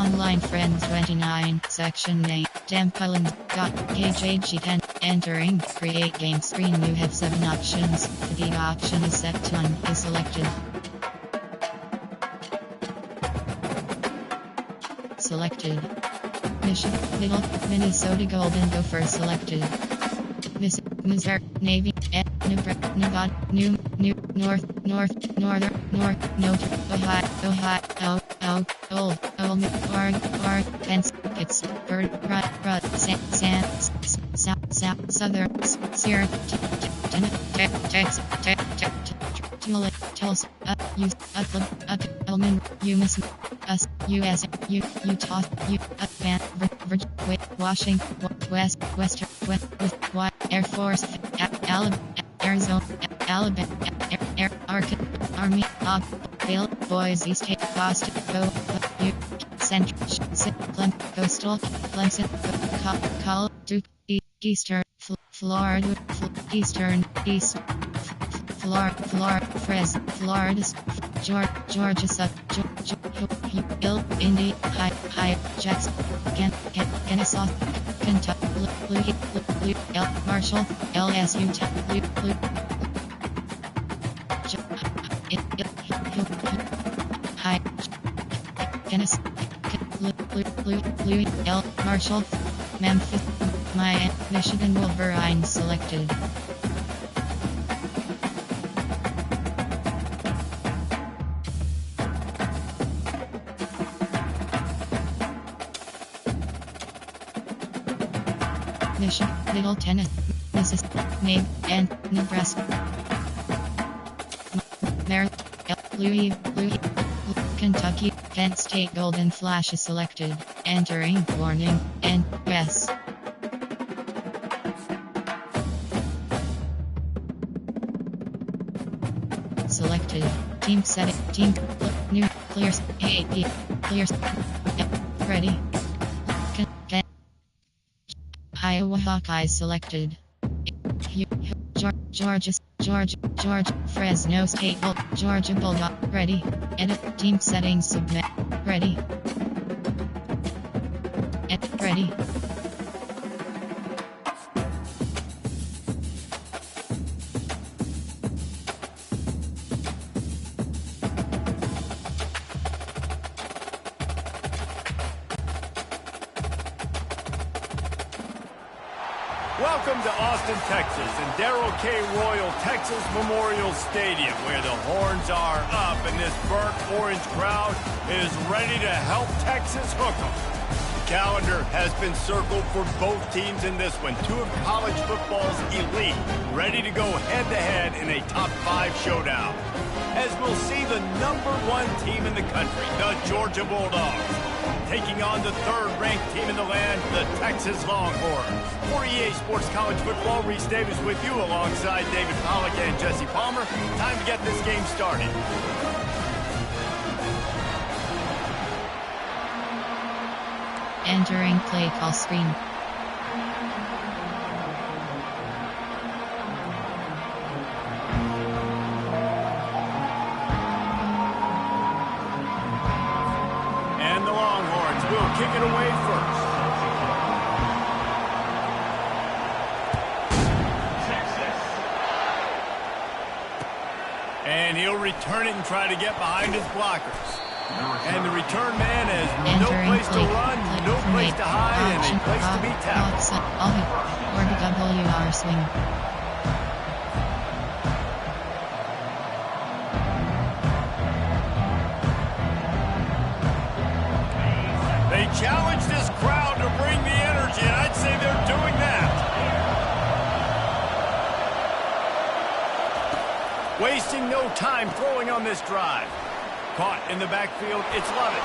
Online Friend 29, Section 8, Tempulin.kjg10, entering, create game screen. You have 7 options, the option is set to 1 is selected. Selected. Middle, Minnesota Golden Gopher selected. Missouri, Navy, Nevada, Northern, Ohio, Old, Pence, Pittsburgh, Southern, Sierra, Tulsa, Elman, US, Utah, Virginia, Washington, Western, Air Force, Arizona, Alabama, Army, Boise State, Boston, Central, Coastal, Clemson, Duke, Eastern, Florida, Eastern, East, Florida, Florida, Georgia, Indy, High, Jackson, Kennesaw, Kentucky, Marshall, LSU, High, Kennesaw, Marshall, Memphis, Miami, Michigan Wolverines selected. Middle Tennessee, Mississippi, Maine, and Nebraska. Maryland, Louis, Kentucky, Penn State Golden Flash is selected. Entering, warning, and yes. Selected. Team setting. Team new clears. AP clears. Ready. Iowa Hawkeyes selected. Georgia, Fresno State, Georgia Bulldog, ready. Edit, team settings, submit, ready. Ready. Welcome to Austin, Texas, and Darrell K. Royal Texas Memorial Stadium, where the horns are up and this burnt orange crowd is ready to help Texas hook 'em. The calendar has been circled for both teams in this one. 2 of college football's elite, ready to go head-to-head in a top-5 showdown. As we'll see the #1 team in the country, the Georgia Bulldogs, taking on the 3rd-ranked team in the land, the Texas Longhorns. For EA Sports College Football, Reese Davis with you alongside David Pollack and Jesse Palmer. Time to get this game started. Entering play call screen. Kick it away first. And he'll return it and try to get behind his blockers. And the return man has no place to run, no place to hide, and a place to be tackled. Or the WR swing. They challenge this crowd to bring the energy, and I'd say they're doing that. Wasting no time throwing on this drive. Caught in the backfield, it's Lovett.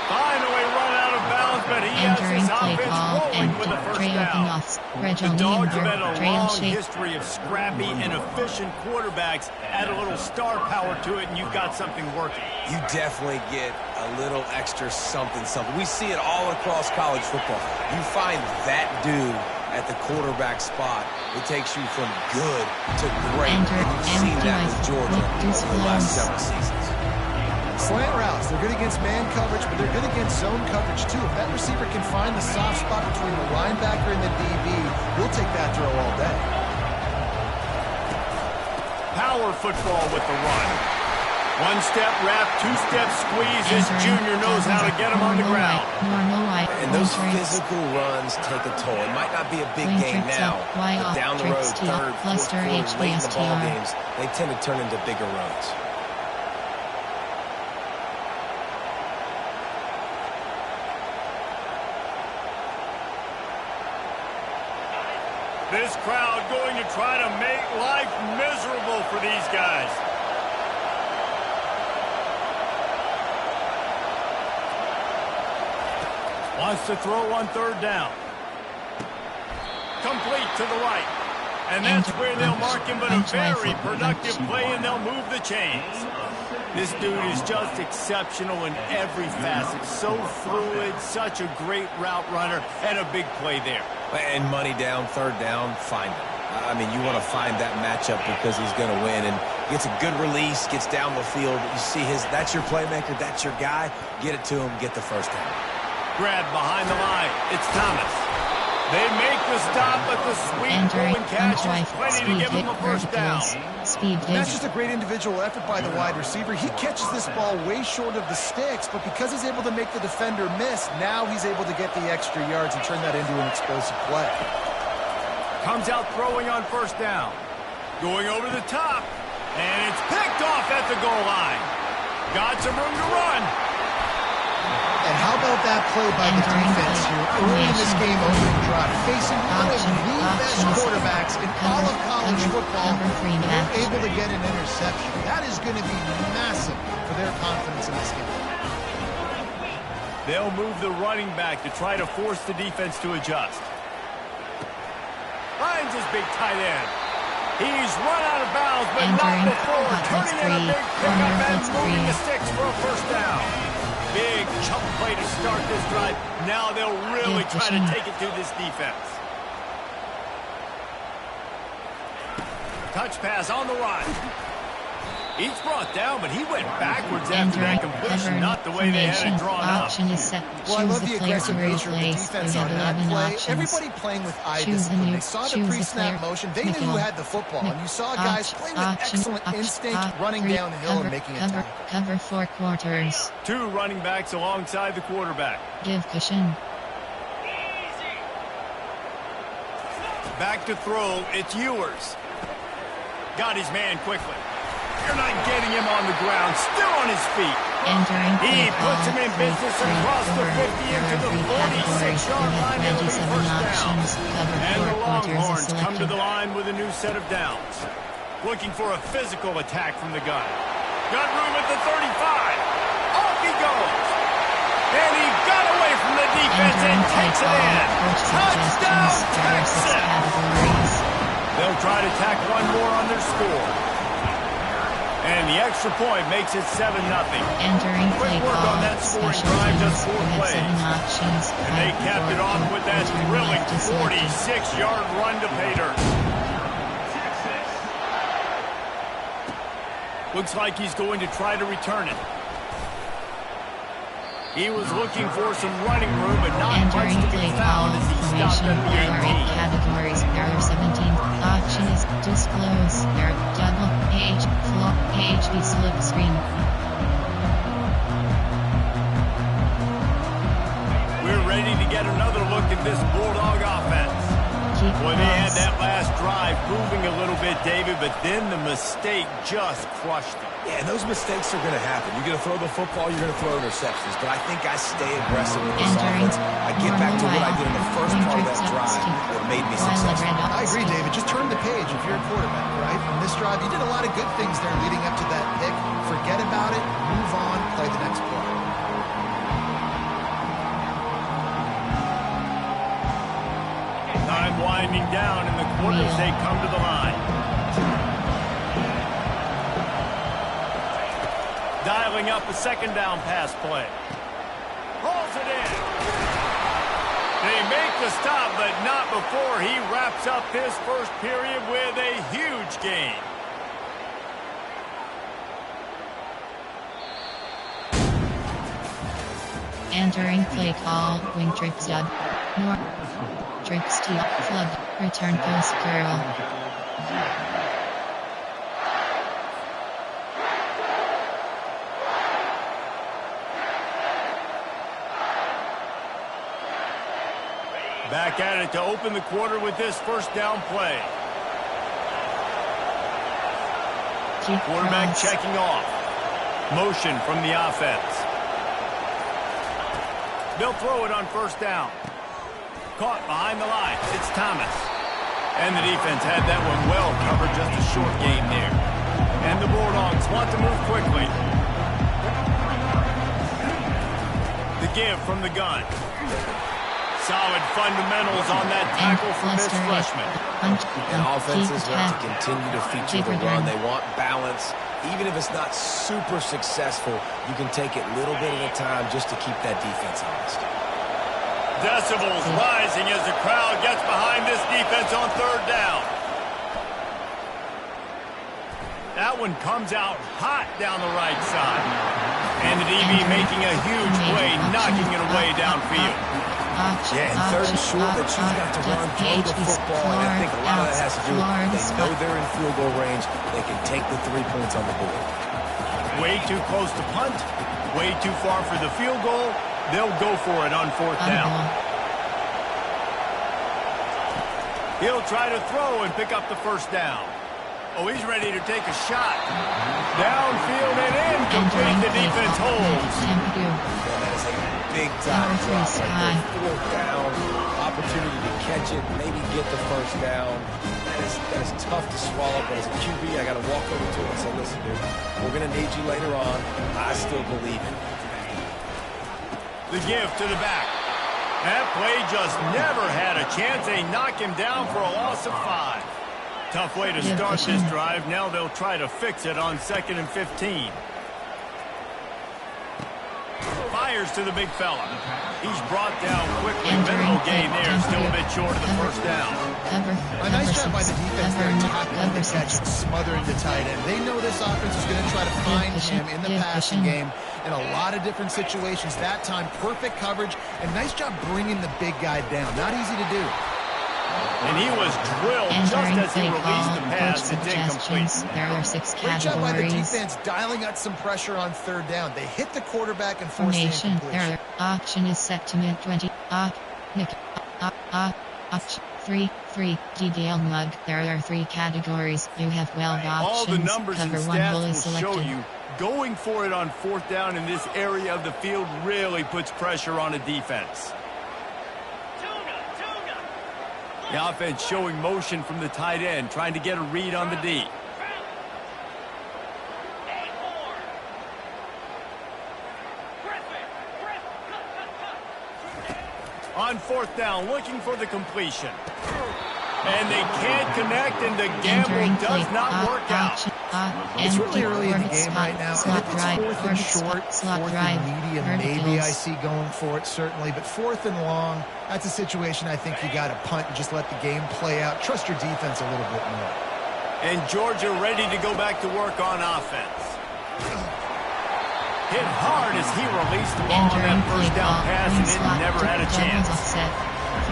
Finally run out of bounds, but he has his offense rolling with the first down. The Dogs have had a long history of scrappy and efficient quarterbacks. Add a little star power to it, and you've got something working. You definitely get a little extra something. We see it all across college football. You find that dude at the quarterback spot, it takes you from good to great. And you've seen that with Georgia over the last several seasons. Slant routes, they're good against man coverage, but they're good against zone coverage too. If that receiver can find the soft spot between the linebacker and the DB, we'll take that throw all day. Power football with the run. One-step wrap, two-step squeeze. This junior knows how to get him on the ground. And those physical runs take a toll. It might not be a big game now, but down the road, third, fourth quarter, late in the ball games, they tend to turn into bigger runs. This crowd going to try to make life miserable for these guys. Wants to throw on third down. Complete to the right. And that's where they'll mark him, but a very productive play, and they'll move the chains. This dude is just exceptional in every facet. So fluid, such a great route runner, and a big play there. And money down, third down, find him. I mean, you want to find that matchup because he's going to win. And gets a good release, gets down the field. You see that's your playmaker, that's your guy. Get it to him, get the first down. Grab behind the line. It's Thomas. They make the stop, but the sweep and catch is plenty to give him a first down. That's just a great individual effort by the wide receiver. He catches this ball way short of the sticks, but because he's able to make the defender miss, now he's able to get the extra yards and turn that into an explosive play. Comes out throwing on first down. Going over the top, and it's picked off at the goal line. Got some room to run. And how about that play by the defense here early in this game opening drive? Facing one of the best quarterbacks in all of college football, they're able to get an interception. That is going to be massive for their confidence in this game. They'll move the running back to try to force the defense to adjust. Finds his big tight end. He's run out of bounds, but not before turning in a big pickup and moving the sticks for a first down. Big chunk play to start this drive. Now they'll really try to take it to this defense. Touch pass on the run. He's brought down, but he went backwards after that completion, not the way they had it drawn up. Well, I love the aggressive nature of the defense on that play. Everybody playing with eye discipline. They saw the pre-snap motion. They knew who had the football. And you saw guys play with excellent instinct, running downhill and making a tackle. Cover 4 quarters. Two running backs alongside the quarterback. Give cushion. Back to throw. It's Ewers. Got his man quickly. You're not getting him on the ground. Still on his feet. He puts him in business across the 50 into the 46-yard line. And first down. And the Longhorns come to the line with a new set of downs. Looking for a physical attack from the gun. Got room at the 35. Off he goes. And he got away from the defense and takes it in. Touchdown, Texas. They'll try to tack one more on their score. And the extra point makes it 7-0. Quick work on that scoring drive, just 4 plays. And they capped it off with that thrilling 46-yard run to pay dirt. Looks like he's going to try to return it. He was looking for some running room, but not much to be found as he stopped at the 18. Categories, error 17. Option is disclose. Error double H flop HB slip screen. We're ready to get another look at this Bulldog offense. Boy, they had that last drive moving a little bit, David, but then the mistake just crushed them. Yeah, those mistakes are going to happen. You're going to throw the football, you're going to throw interceptions. But I think I stay aggressive with this offense. I get back to what I did in the first part of that drive that made me successful. I agree, David. Just turn the page if you're a quarterback, right? On this drive, you did a lot of good things there leading up to that pick. Forget about it, move on, play the next play. Time winding down in the quarters, they come to the line. Dialing up a second down pass play. Rolls it in. They make the stop, but not before he wraps up this first period with a huge gain. Entering play call, wing trips dub. Nor. Trips to flood. Return post curl. Back at it to open the quarter with this first down play. Quarterback checking off. Motion from the offense. They'll throw it on first down. Caught behind the line. It's Thomas. And the defense had that one well covered. Just a short game there. And the Bulldogs want to move quickly. The give from the gun. Solid fundamentals on that tackle from this freshman. And offenses want to continue to feature the run. They want balance. Even if it's not super successful, you can take it a little bit at a time just to keep that defense honest. Decibels rising as the crowd gets behind this defense on third down. That one comes out hot down the right side. And the DB making a huge play, knocking it away downfield. Yeah, and third and short, they choose not to run, throw the football, and I think a lot of that has to do with they know they're in field goal range. They can take the 3 points on the board. Way too close to punt, way too far for the field goal. They'll go for it on fourth down. He'll try to throw and pick up the first down. Oh, he's ready to take a shot. Downfield and incomplete. The defense holds. That is a big-time drop right there. Fourth down, opportunity to catch it, maybe get the first down. That is tough to swallow, but as a QB, I got to walk over to him and say, listen, dude, we're going to need you later on. I still believe in you. The give to the back. That play just never had a chance. They knock him down for a loss of 5. Tough way to start this drive. Now they'll try to fix it on 2nd and 15. Fires to the big fella. He's brought down quickly. Minimal gain there. Still a bit short of the first down. A nice job by the defense there, tackling the catch, smothering the tight end. They know this offense is going to try to find him in the passing game in a lot of different situations. That time, perfect coverage, and nice job bringing the big guy down. Not easy to do. And he was drilled just as he released the pass. It's incomplete. There are 6 categories. Great job by the defense dialing out some pressure on third down. They hit the quarterback and forced the incompletion. Option is set to mid 20. Option 3. DDL mug. There are 3 categories. You have 12 options. All the numbers and Cover stats will show you going for it on fourth down in this area of the field really puts pressure on a defense. The offense showing motion from the tight end, trying to get a read on the D. On fourth down, looking for the completion. And they can't connect, and the gamble does not work out. It's really early in the game right now. Slot It's drive, fourth and short, slot fourth drive, and medium. Maybe I see going for it, certainly. But fourth and long, that's a situation I think you got to punt and just let the game play out. Trust your defense a little bit more. And Georgia ready to go back to work on offense. Hit hard as he released the ball on that first down pass, and it never had a chance.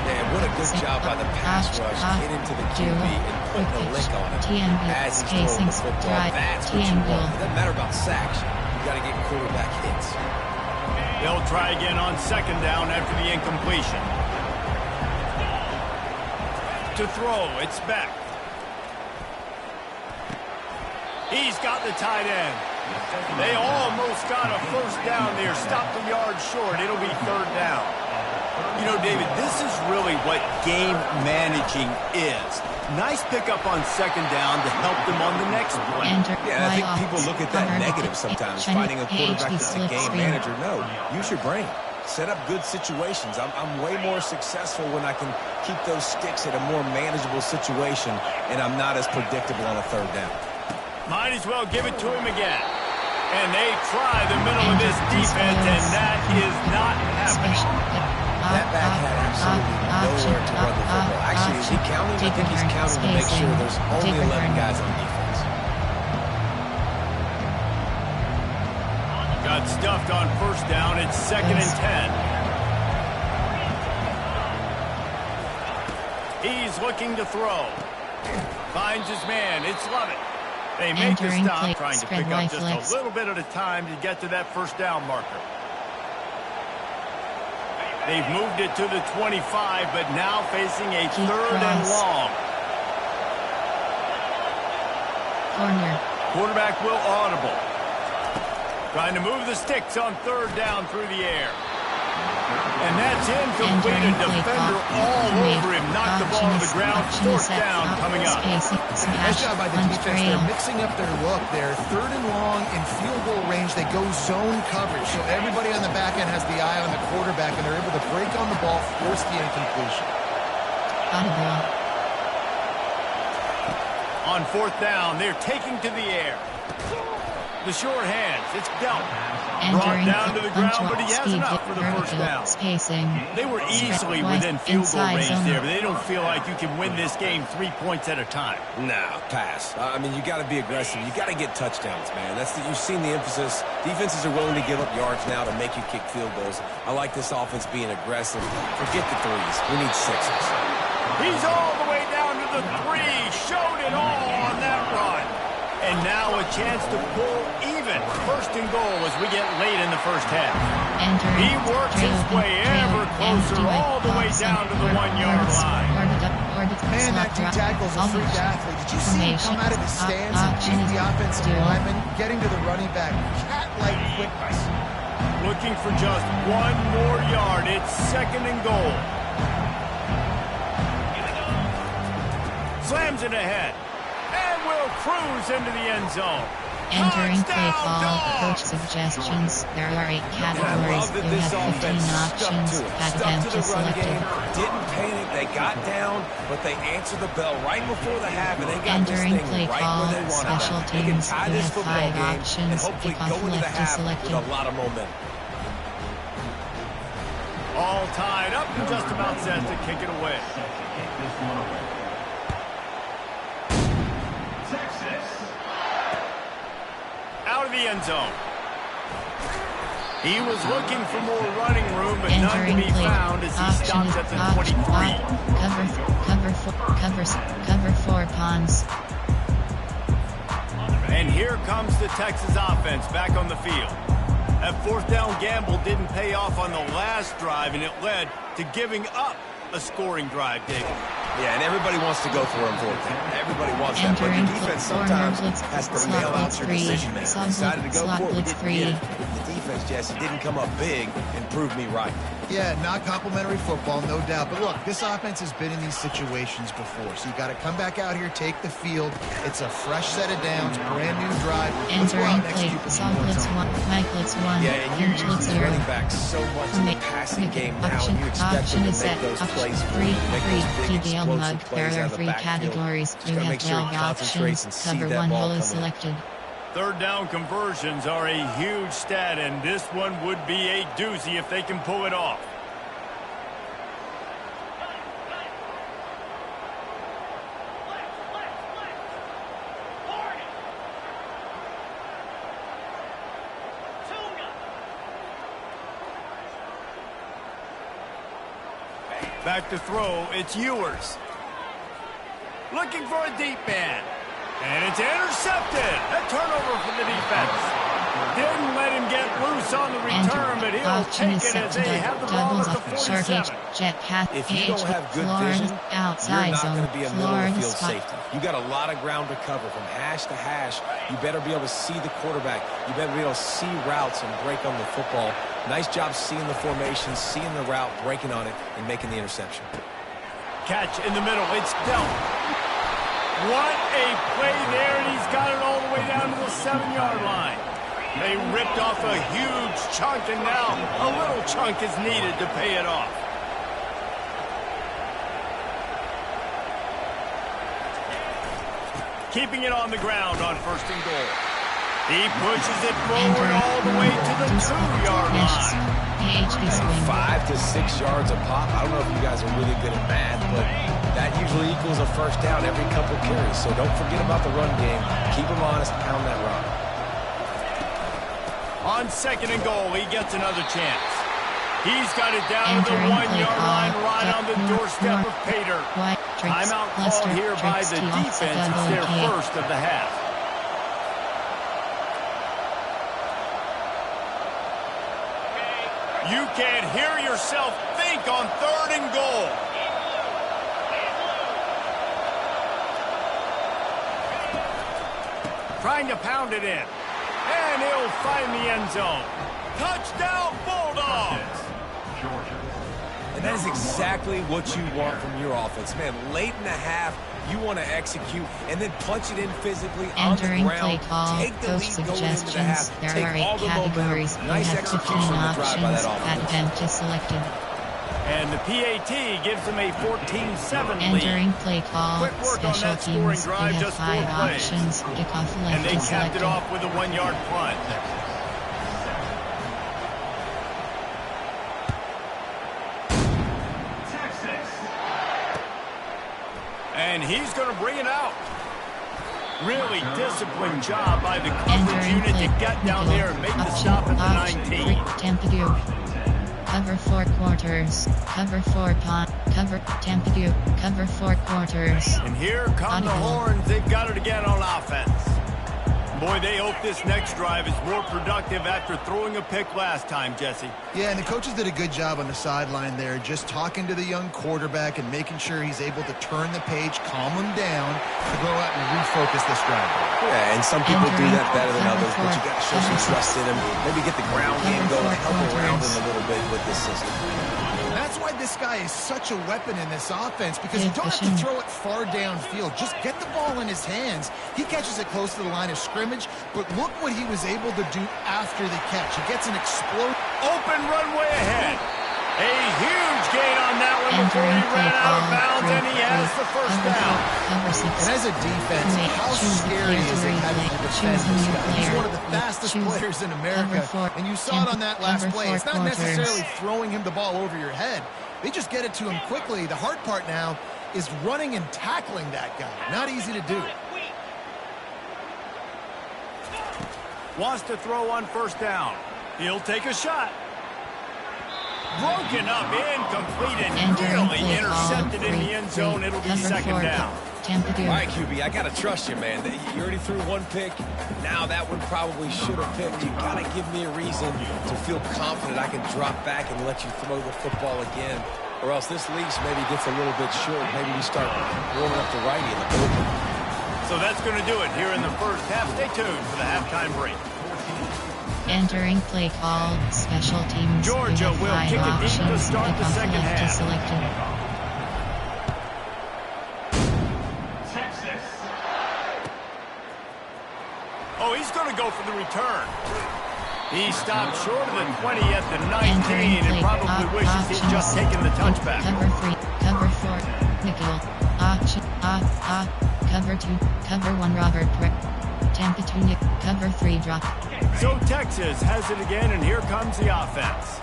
Man, what a good job by the pass rush. Get into the QB and put the lick on him as he's throwing the football. That's what you want. It doesn't matter about sacks. You got to get quarterback hits. They'll try again on second down after the incompletion. To throw, it's back. He's got the tight end. They almost got a first down there. Stopped the yard short. It'll be third down. You know, David, this is really what game managing is. Nice pickup on second down to help them on the next play. Yeah, I think people look at that negative sometimes, finding a quarterback that's a game manager. No, use your brain. Set up good situations. I'm way more successful when I can keep those sticks at a more manageable situation, and I'm not as predictable on a third down. Might as well give it to him again. And they try the middle of this defense, and that is not happening. That back had absolutely nowhere to run the football. Actually, is he counting? I think he's counting to make sure there's only 11 guys on defense. Got got stuffed on first down. It's 2nd and 10. He's looking to throw. Finds his man. It's Lovett. They make the stop, trying to pick up just a little bit at a time to get to that first down marker. They've moved it to the 25, but now facing a 3rd and long. Corner. Quarterback will audible. Trying to move the sticks on 3rd down through the air. And that's incomplete. A defender all over him. Knocked the ball to the ground. 4th down coming up. Nice job by the defense. They're mixing up their look. They're 3rd and long in field goal range. They go zone coverage. So everybody on the back end has the eye on the quarterback, and they're able to break on the ball, force the incompletion. On 4th down, they're taking to the air. The short hands. It's dealt. Brought down to the ground, but he has enough for the first down. They were easily within field goal range there, but they don't feel like you can win this game 3 points at a time. No, pass. I mean, you got to be aggressive. You got to get touchdowns, man. You've seen the emphasis. Defenses are willing to give up yards now to make you kick field goals. I like this offense being aggressive. Forget the threes. We need 6s. He's all the way down to the 3. Showed it all on that run. And now a chance to pull even. 1st and goal as we get late in the first half. He works his way ever closer all the way down to the 1-yard line. Man, that D tackle's a freak athlete. Did you see him come out of his stance and beat the offensive lineman? Getting to the running back. Cat-like quickness. Looking for just 1 more yard. It's 2nd and goal. Slams it ahead. And will cruise into the end zone. Entering play call, coach suggestions. There are 8 categories. You have 15 options. Advantage selected. Didn't panic. They got down, but they answered the bell right before the half, and they got Entering this thing play right call, where they wanted special it. They can teams. tie You this have football 5 game and options. hopefully Kickoff go into the left half selected. with a lot of momentum. All tied up and just about set to kick it away. Out of the end zone. He was looking for more running room, but none to be found as he stops at the 23. Cover 4 pawns. And here comes the Texas offense back on the field. That 4th down gamble didn't pay off on the last drive, and it led to giving up a scoring drive, David. Yeah, and everybody wants to go for him 4th down. Everybody wants that, but your defense sometimes has to mail out your decision, man. Decided to go for it, we didn't get it. With the defense, Jesse, didn't come up big and proved me right. Yeah, not complimentary football, no doubt. But look, this offense has been in these situations before, so you got to come back out here, take the field. It's a fresh set of downs, brand new drive. Let's go out and execute the points. Yeah, and you use the running back so much in the passing game now, and you expect them to make those plays for you, make those big explosive plays out of the backfield. You have 12 options. Cover 1 hole selected. 3rd down conversions are a huge stat, and this one would be a doozy if they can pull it off. Back to throw, it's Ewers. Looking for a deep man. And it's intercepted. A turnover from the defense. Didn't let him get loose on the return, but he'll take it as they have the ball at the 47. If you don't have good vision, you're not going to be a middle-of-the-field safety. You got a lot of ground to cover from hash to hash. You better be able to see the quarterback. You better be able to see routes and break on the football. Nice job seeing the formation, seeing the route, breaking on it, and making the interception. Catch in the middle. It's dealt. What a play there, and he's got it all the way down to the 7-yard line. They ripped off a huge chunk, and now a little chunk is needed to pay it off. Keeping it on the ground on 1st and goal. He pushes it forward all the way to the 2-yard line. 5 to 6 yards a pop. I don't know if you guys are really good at math, but that usually equals a first down every couple carries. So don't forget about the run game. Keep them honest, pound that rock. On 2nd and goal, he gets another chance. He's got it down to the Entering 1-yard line right on the doorstep of Pater. Timeout called here by the defense. It's their first of the half. You can't hear yourself think on 3rd and goal. Trying to pound it in. And he'll find the end zone. Touchdown, Bulldogs! And that is exactly what you want from your offense. Man, late in the half, you want to execute and then punch it in physically on the ground. Take the lead going into the half. There are 8 categories. Nice execution on the drive by that offense. Advantage selected. And the PAT gives them a 14-7 lead. Entering play call. Quick work on Special that scoring teams. drive, They have just 5 4 plays. options. Kickoff And they left capped it selected. off with a 1-yard punt. And he's going to bring it out. Really disciplined job by the coverage Entering unit play. to get down there and make the stop at the 19. Tampadu. Cover 4 quarters. Cover 4 punt. Cover Tampadu. Cover 4 quarters. And here come the horns. They've got it again on offense. Boy, they hope this next drive is more productive after throwing a pick last time, Jesse. Yeah, and the coaches did a good job on the sideline there, just talking to the young quarterback and making sure he's able to turn the page, calm him down, to go out and refocus this drive. Yeah, and some people do that better than others, but you got to show some trust in him. Maybe get the ground game going, help around him a little bit with this system. That's why this guy is such a weapon in this offense, because you don't have to throw it far downfield. Just get the ball in his hands. He catches it close to the line of scrimmage, but look what he was able to do after the catch. He gets an explode. Open runway ahead. A huge gain on that one before he ran out of bounds, and he has the first down. And as a defense, how scary is it having to defend this guy? He's one of the fastest players in America, and you saw it on that last play. It's not necessarily throwing him the ball over your head. They just get it to him quickly. The hard part now is running and tackling that guy. Not easy to do. Wants to throw on 1st down. He'll take a shot. Broken up, incomplete, and nearly intercepted in the end zone. It'll be 2nd down. All right, QB, I got to trust you, man. You already threw 1 pick. Now that one probably should have picked. You got to give me a reason to feel confident I can drop back and let you throw the football again. Or else this leash maybe gets a little bit short. Maybe we start warming up the righty in the bullpen. So that's going to do it here in the first half. Stay tuned for the halftime break. Entering play call. Special teams. Georgia will kick it deep to start the second half. Selected. Oh, he's going to go for the return. He stopped short of the 20 at the 19 and probably wishes he'd just taken the touchback. Cover 3, cover 4, nickel, option, cover 2, cover 1, Robert Prick, Tampa 2, Nick, cover 3, drop. So Texas has it again, and here comes the offense.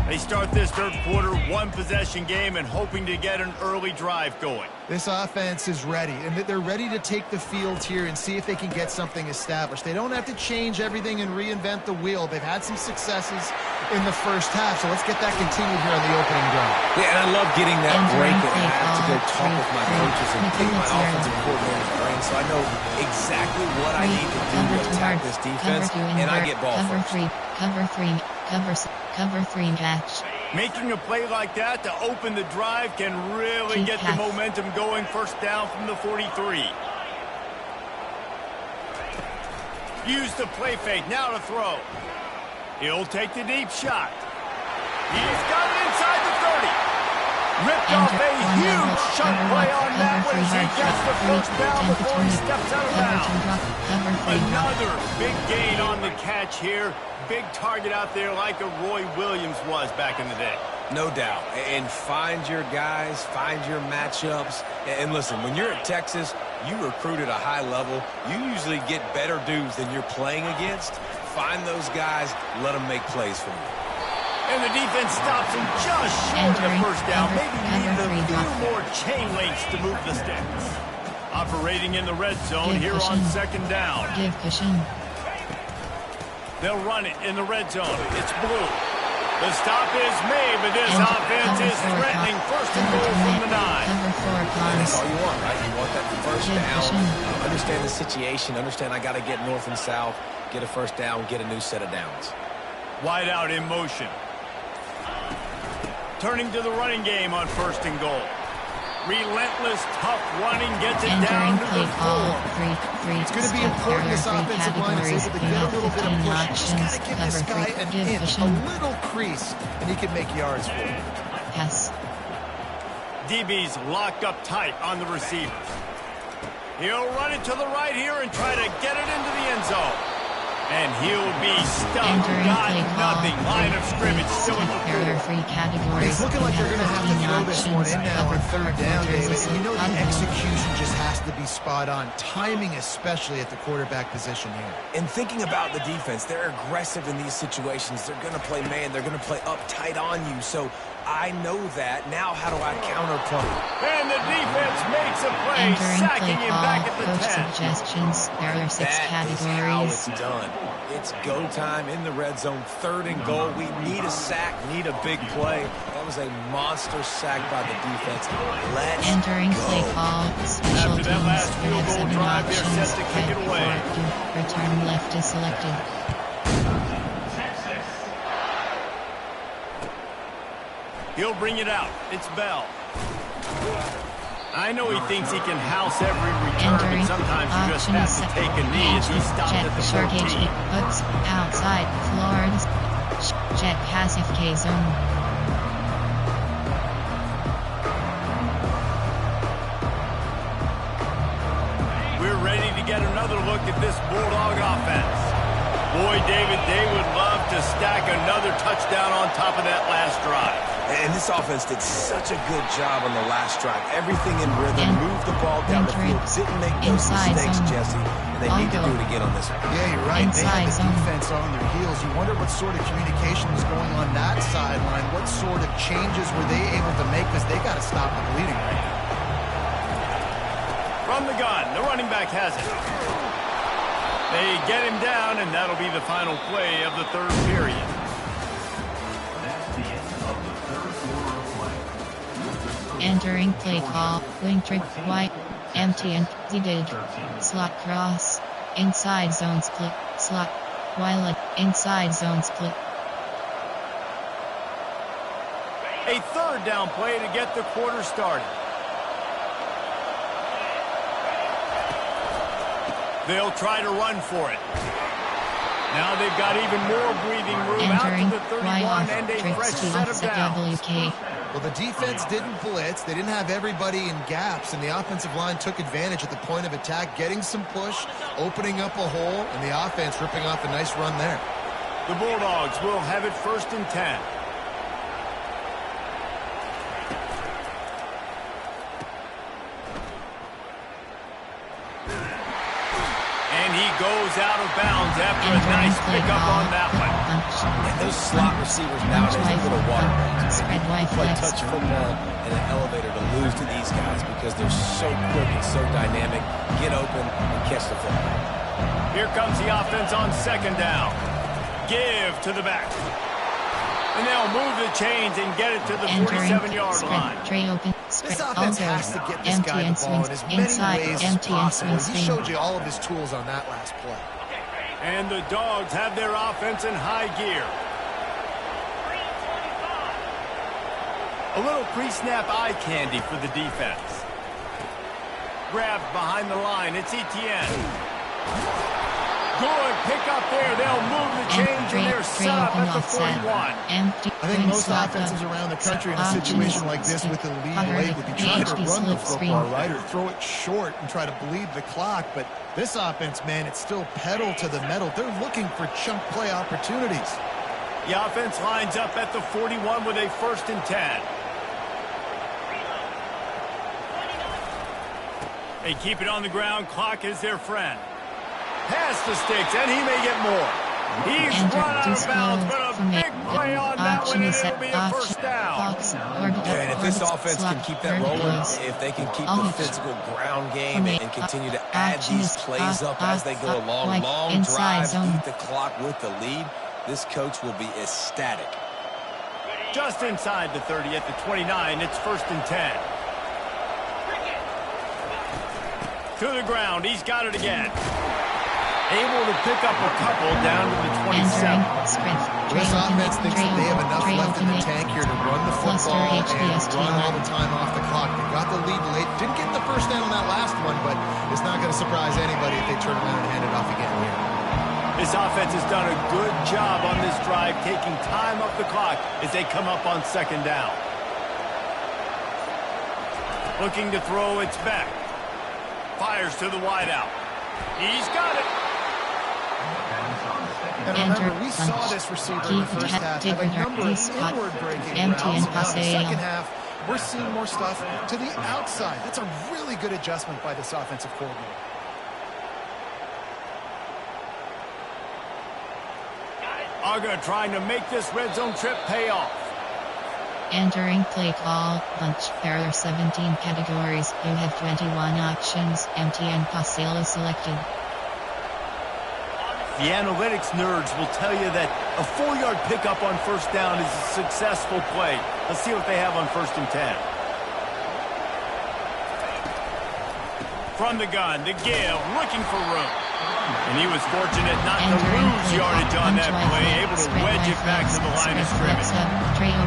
They start this 3rd quarter 1-possession game and hoping to get an early drive going. This offense is ready, and they're ready to take the field here and see if they can get something established. They don't have to change everything and reinvent the wheel. They've had some successes in the first half, so let's get that continued here on the opening drive. Yeah, and I love getting that break at half to go talk with my coaches and pick my offensive coordinator's brain, so I know exactly what I need to do to attack this defense, and I get ball first. Cover 3 match. Making a play like that to open the drive can really get the momentum going. 1st down from the 43. Use the play fake. Now to throw. He'll take the deep shot. He's got it inside the 30. Ripped off a huge chunk play on that one as he gets the 1st down before he steps out of bounds. Another big gain on the catch here. Big target out there like a Roy Williams was back in the day. No doubt. And find your guys, find your matchups. And listen, when you're at Texas, you recruit at a high level. You usually get better dudes than you're playing against. Find those guys, let them make plays for you. And the defense stops him just short of the 1st down. Maybe needed a few more chain links to move the sticks. Operating in the red zone here on 2nd down. Give cushion. They'll run it in the red zone. It's blue. The stop is made, but this offense is threatening first and goal from the 9. That's all you want, right? You want that first down. Understand the situation. Understand I got to get north and south, get a first down, get a new set of downs. Wide out in motion. Turning to the running game on first and goal. Relentless, tough running gets it down to the 4. It's going to be important this offensive line is able to get a little bit of push. He's got to give this guy an inch, a little crease, and he can make yards for it. Yes. DB's locked up tight on the receivers. He'll run it to the right here and try to get it into the end zone. And he'll be stuck. Got nothing. Line of scrimmage still in the 4. It's looking like they're going to have to throw this one in now on third down, David. And you know the execution just has to be spot on. Timing especially at the quarterback position here. And thinking about the defense, they're aggressive in these situations. They're going to play man. They're going to play uptight on you. So I know that. Now how do I counterpunch? And the defense makes a play, sacking him back at the 10. Suggestions. There are 6 categories. How it's done. It's go time in the red zone. Third and goal. We need a sack, need a big play. That was a monster sack by the defense. Let's Entering go. play call. Special After that last field goal drive, they're set to kick it away. Return left is selected. He'll bring it out. It's Bell. I know he thinks he can house every return, but sometimes you just have to take a knee as he stopped at the 14. Hooks outside. Florida. Jet passive K zone. We're ready to get another look at this Bulldog offense. Boy, David, they would love to stack another touchdown on top of that last drive. And this offense did such a good job on the last drive. Everything in rhythm, moved the ball down the field, didn't make those mistakes, Jesse. And they need to do it again on this one. Yeah, you're right. They had the defense on their heels. You wonder what sort of communication was going on that sideline. What sort of changes were they able to make? Because they got to stop the bleeding right now. From the gun, the running back has it. They get him down, and that'll be the final play of the third period. Entering play call. Wing trick white. Empty and did. Slot cross. Inside zone split. Slot. While inside zone split. A third down play to get the quarter started. They'll try to run for it. Now they've got even more breathing room out to the 31 and a fresh set of downs. Well, the defense didn't blitz. They didn't have everybody in gaps, and the offensive line took advantage at the point of attack, getting some push, opening up a hole, and the offense ripping off a nice run there. The Bulldogs will have it 1st and 10. And he goes out of bounds after a nice pickup on that one. And those slot receivers nowadays are little water balls. Play touch football in an elevator to lose to these guys because they're so quick and so dynamic. Get open and catch the football. Here comes the offense on 2nd down. Give to the back. And they'll move the chains and get it to the 47-yard line. This offense has to get this guy the ball in as many ways as possible. He showed you all of his tools on that last play. And the Dogs have their offense in high gear. A little pre-snap eye candy for the defense. Grabbed behind the line. It's Etienne. Good pick up there. They'll move the chains and they're set up at the 41. I think most offenses around the country in a situation like this with the lead late would be trying to run the football, right, or throw it short and try to bleed the clock. But this offense, man, it's still pedal to the metal. They're looking for chunk play opportunities. The offense lines up at the 41 with a 1st and 10. They keep it on the ground. Clock is their friend. Past the sticks, and he may get more. He's run out of bounds, but a big play on that one, and it'll be a first down. And if this offense can keep that rolling, if they can keep the physical ground game and continue to add these plays up as they go along, long drives, eat the clock with the lead, this coach will be ecstatic. Just inside the 30 at the 29, it's 1st and 10. To the ground, he's got it again. Able to pick up a couple down to the 27. This offense thinks that they have enough left in the tank here to run the football and run all the time off the clock. They got the lead late. Didn't get the first down on that last one, but it's not going to surprise anybody if they turn around and hand it off again here. This offense has done a good job on this drive, taking time off the clock as they come up on 2nd down. Looking to throw, it's back. Fires to the wideout. He's got it. And remember, we saw this receiver in the first half have a number of inward-breaking routes. Now in the second half, we're seeing more stuff to the outside. That's a really good adjustment by this offensive coordinator. Aga trying to make this red zone trip pay off. Entering play call, bunch. There are 17 categories. You have 21 options. Ncaa and Ncaa selected. The analytics nerds will tell you that a 4-yard pickup on 1st down is a successful play. Let's see what they have on 1st and 10. From the gun, to give, looking for room. And he was fortunate not to lose yardage on that play, able to wedge it back to the line of scrimmage.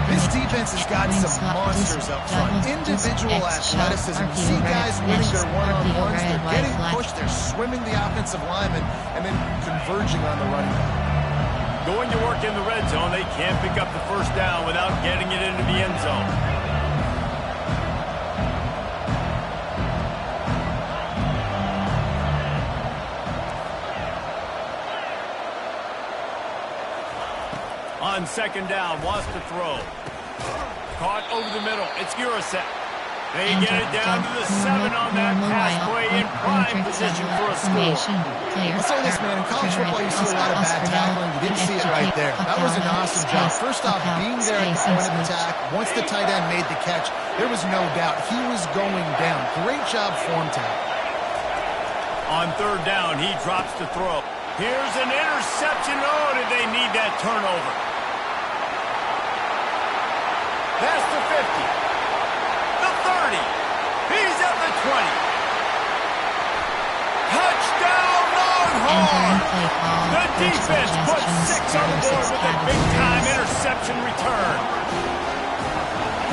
This defense has got some monsters up front. Individual athleticism. You see guys winning their one-on-ones. They're getting pushed. They're swimming the offensive lineman and then converging on the running back. Going to work in the red zone. They can't pick up the 1st down without getting it into the end zone. On 2nd down, wants to throw. Caught over the middle. It's Ncaa. They get it down to the 7 on that pass play in prime position for a score. I'll say this, man. In college football, you see a lot of bad tackling. You didn't see it right there. That was an awesome job. First off, being there at the point of attack. Once the tight end made the catch, there was no doubt he was going down. Great job form tackle. On 3rd down, he drops to throw. Here's an interception. Oh, did they need that turnover? That's the 50. The 30. He's at the 20. Touchdown, Longhorn! The defense puts 6 on the board with a big-time interception return.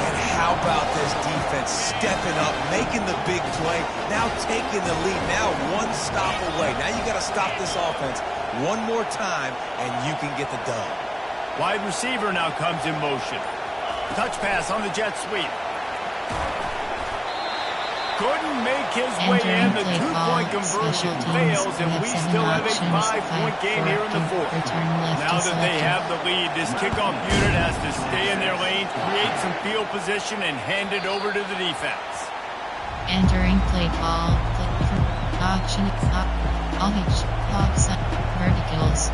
And how about this defense stepping up, making the big play, now taking the lead, now 1 stop away. Now you got to stop this offense one more time, and you can get the dub. Wide receiver now comes in motion. Touch pass on the jet sweep. Couldn't make his way in. The 2-point conversion fails, and we still have a 5-point game here in the 4th. Now that they have the lead, this kickoff unit has to stay in their lane, create some field position, and hand it over to the defense. Entering play call, option, verticals.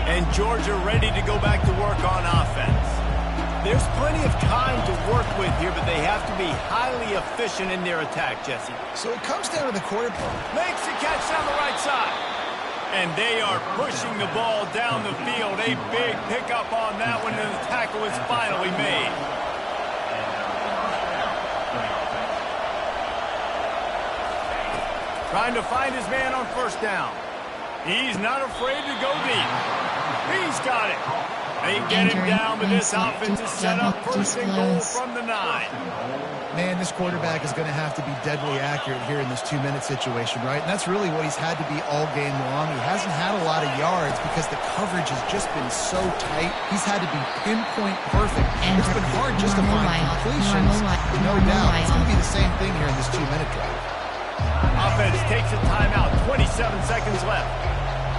And Georgia ready to go back to work on offense. There's plenty of time to work with here, but they have to be highly efficient in their attack, Jesse. So it comes down to the quarterback. Makes the catch down the right side. And they are pushing the ball down the field. A big pickup on that one, and the tackle is finally made. Trying to find his man on 1st down. He's not afraid to go deep. He's got it. They get him down, but this offense is set up 1st and goal from the 9. Man, this quarterback is going to have to be deadly accurate here in this 2-minute situation, right? And that's really what he's had to be all game long. He hasn't had a lot of yards because the coverage has just been so tight. He's had to be pinpoint perfect. It's been hard just to find completions, no doubt. It's going to be the same thing here in this 2-minute drive. Offense takes a timeout, 27 seconds left.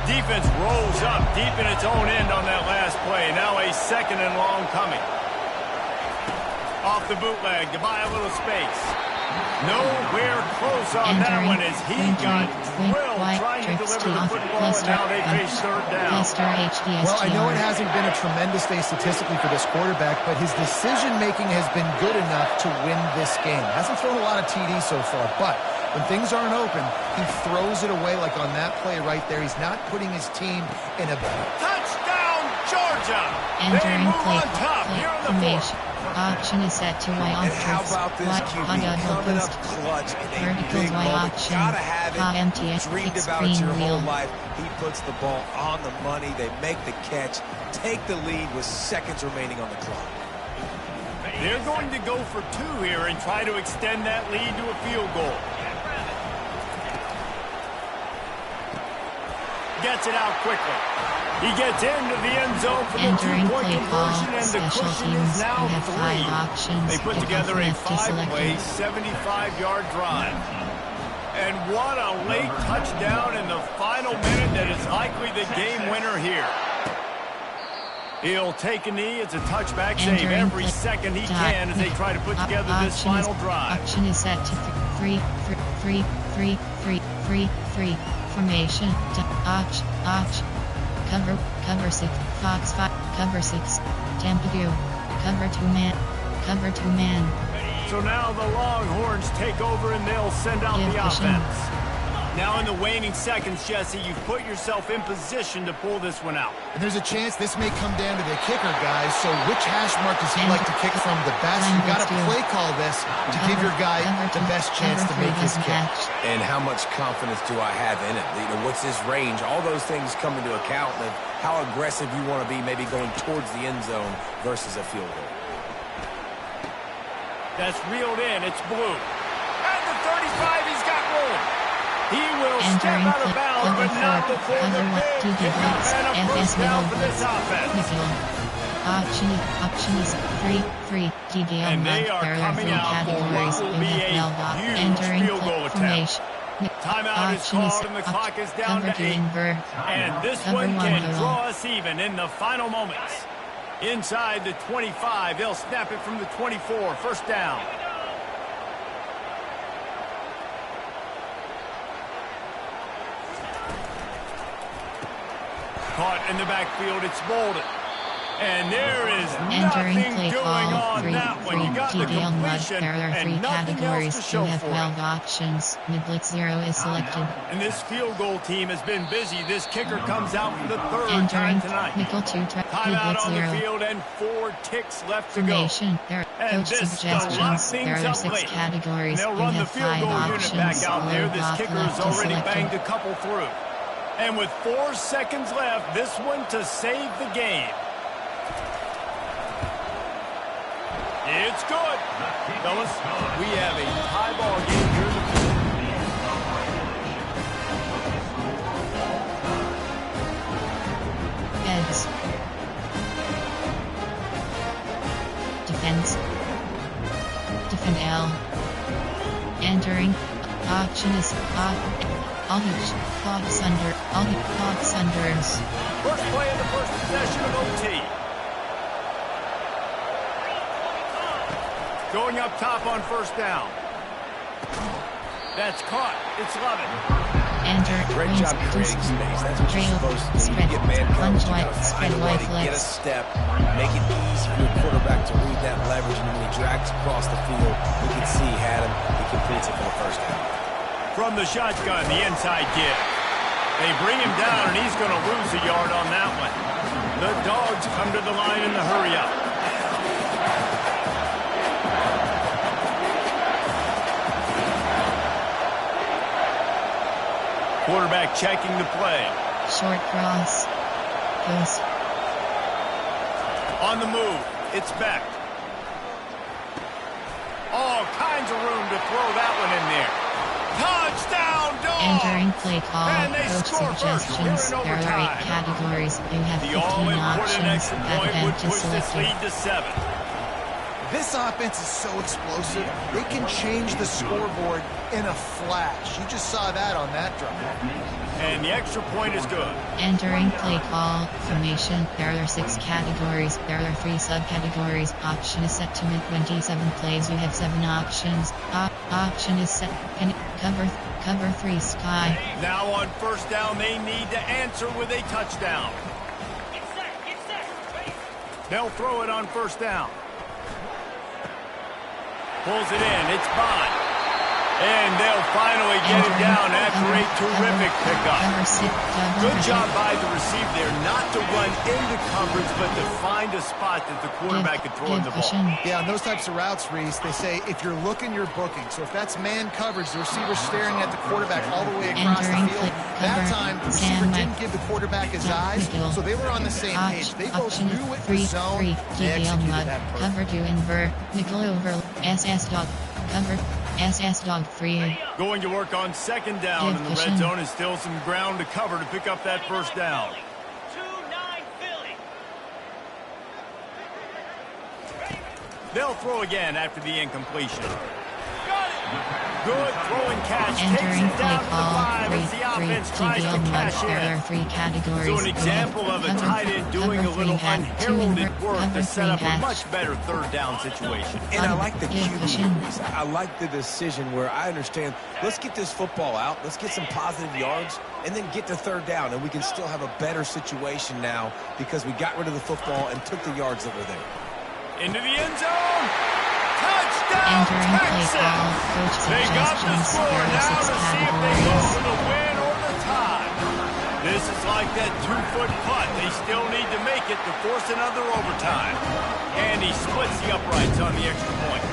Defense rolls up deep in its own end on that last play. Now a 2nd and long coming. Off the bootleg to buy a little space. Nowhere close on that one as he got drilled trying to deliver the football, and now they face third down. Well, I know it hasn't been a tremendous day statistically for this quarterback, but his decision-making has been good enough to win this game. Hasn't thrown a lot of TDs so far, but when things aren't open, he throws it away like on that play right there. He's not putting his team in a... Touchdown, Georgia! They move on top here in the fourth. Option is set to Y And how about this QB coming up clutch in a big moment? Gotta have it. Dreamed about it your whole life. He puts the ball on the money. They make the catch, take the lead with seconds remaining on the clock. They're going to go for two here and try to extend that lead to a field goal. Gets it out quickly. He gets into the end zone for the two-point conversion, and the cushion is now 3. They put together a 5-play, 75-yard drive. And what a late touchdown in the final minute that is likely the game winner here. He'll take a knee. It's a touchback save every second he can as they try to put together this final drive. Option is set to 3 formation. Cover 6. Fox 5. Cover 6. Tampa 2. Cover 2 man. So now the Longhorns take over and they'll send out the offense. Now in the waning seconds, Jesse, you've put yourself in position to pull this one out. And there's a chance this may come down to the kicker, guys. So which hash mark does he like to kick from the best? You got to play call this to give your guy the best chance to make his kick. And how much confidence do I have in it? You know, what's his range? All those things come into account of how aggressive you want to be, maybe going towards the end zone versus a field goal. That's reeled in. It's blue. At the 35, he's got room. He will step out of bounds, but not before the big kickoff and a first down for this offense. Option is free TD and they are coming out for what will be a huge field goal attempt. Timeout is called and the clock is down to 8. And this one can draw us even in the final moments. Inside the 25, they'll snap it from the 24. First down. Caught in the backfield, it's Bolden. And there is nothing doing on that one. You got the completion and nothing else to show for it. Options. Mid-blitz 0 is selected. And this field goal team has been busy. This kicker comes out for the third time tonight. Nickel 2, timeout on the field and 4 ticks left to go. There and this to lock things up late. Categories. They'll run the field goal unit back out there. This kicker has already banged a couple through. And with 4 seconds left, this one to save the game. It's good. Fellas, we have a tie ball game here in the Heads. Defense. Defend L. Entering. Option is all each. Clocks under. All each. Clocks unders. First play of the first possession of OT. Going up top on first down. That's caught. It's Lovett. Great job creating space. That's what you're supposed to do. You get man coverage, you got to find a way to get a step, make it easy for your quarterback to read that leverage, and when he drags across the field, you can see he had him. He completes it for the first down. From the shotgun, the inside give. They bring him down, and he's going to lose a yard on that one. The Dogs come to the line in the hurry-up. Quarterback checking the play. Short cross. Goes. On the move. It's back. All kinds of room to throw that one in there. Touchdown, Dogs! Entering play call. Coach suggestions. There are 8 categories. You have 15 options. That event is selected. Lead to 7. This offense is so explosive, they can change the scoreboard in a flash. You just saw that on that drive. And the extra point is good. Entering play call formation. There are 6 categories. There are 3 subcategories. Option is set to win 27 plays. You have 7 options. Option is set. Cover 3 sky. Now on first down, they need to answer with a touchdown. They'll throw it on first down. Pulls it in. It's Bond. And they'll finally get it down after a terrific pickup. Good job by the receiver there, not to run into coverage, but to find a spot that the quarterback could throw in the ball. Yeah, on those types of routes, Reese, they say if you're looking, you're booking. So if that's man coverage, the receiver's staring at the quarterback all the way across the field. That time, the receiver didn't give the quarterback his eyes, so they were on the same page. They both knew it was zone. They executed that perfect. Cover 2 invert. Nickel over. SS dog. Cover. SS dog 3. Going to work on second down in the red zone, is still some ground to cover to pick up that first down. They'll throw again after the incompletion. Good throwing catch. Entering play call. 3 There are 3 categories. So an example of a tight end doing a little unheralded work to set up a much better third down situation. And I like the QB. I like the decision where I understand, let's get this football out, let's get some positive yards, and then get to third down, and we can still have a better situation now because we got rid of the football and took the yards that were there. Into the end zone. Touchdown, Texas! They got the score now to see if they go for the win or the tie. This is like that 2-foot putt. They still need to make it to force another overtime. And he splits the uprights on the extra point.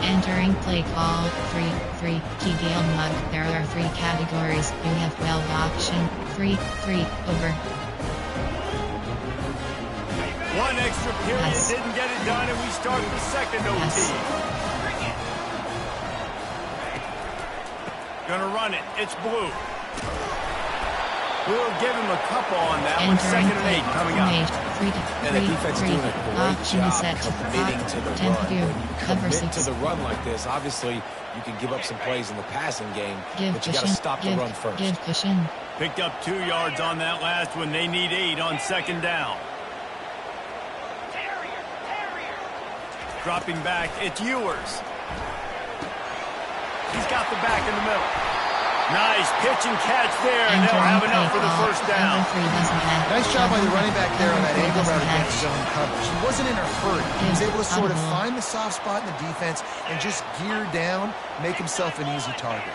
Entering play call. 3 key deal mug. There are 3 categories. You have 12 option. 3 over. One extra period didn't get it done, and we start the second OT. Gonna run it. It's blue. We'll give him a couple on that one. Second and 8 coming up. And the defense is doing a great job committing to the run. When you commit to the run like this, obviously you can give up some plays in the passing game, but you got to stop the run first. Picked up 2 yards on that last one. They need 8 on second down. Dropping back, it's Ewers. He's got the back in the middle. Nice pitch and catch there, and they'll have enough for the first down. Nice job by the running back there on that angle route against zone coverage. He wasn't in a hurry. He was able to sort of find the soft spot in the defense and just gear down, make himself an easy target.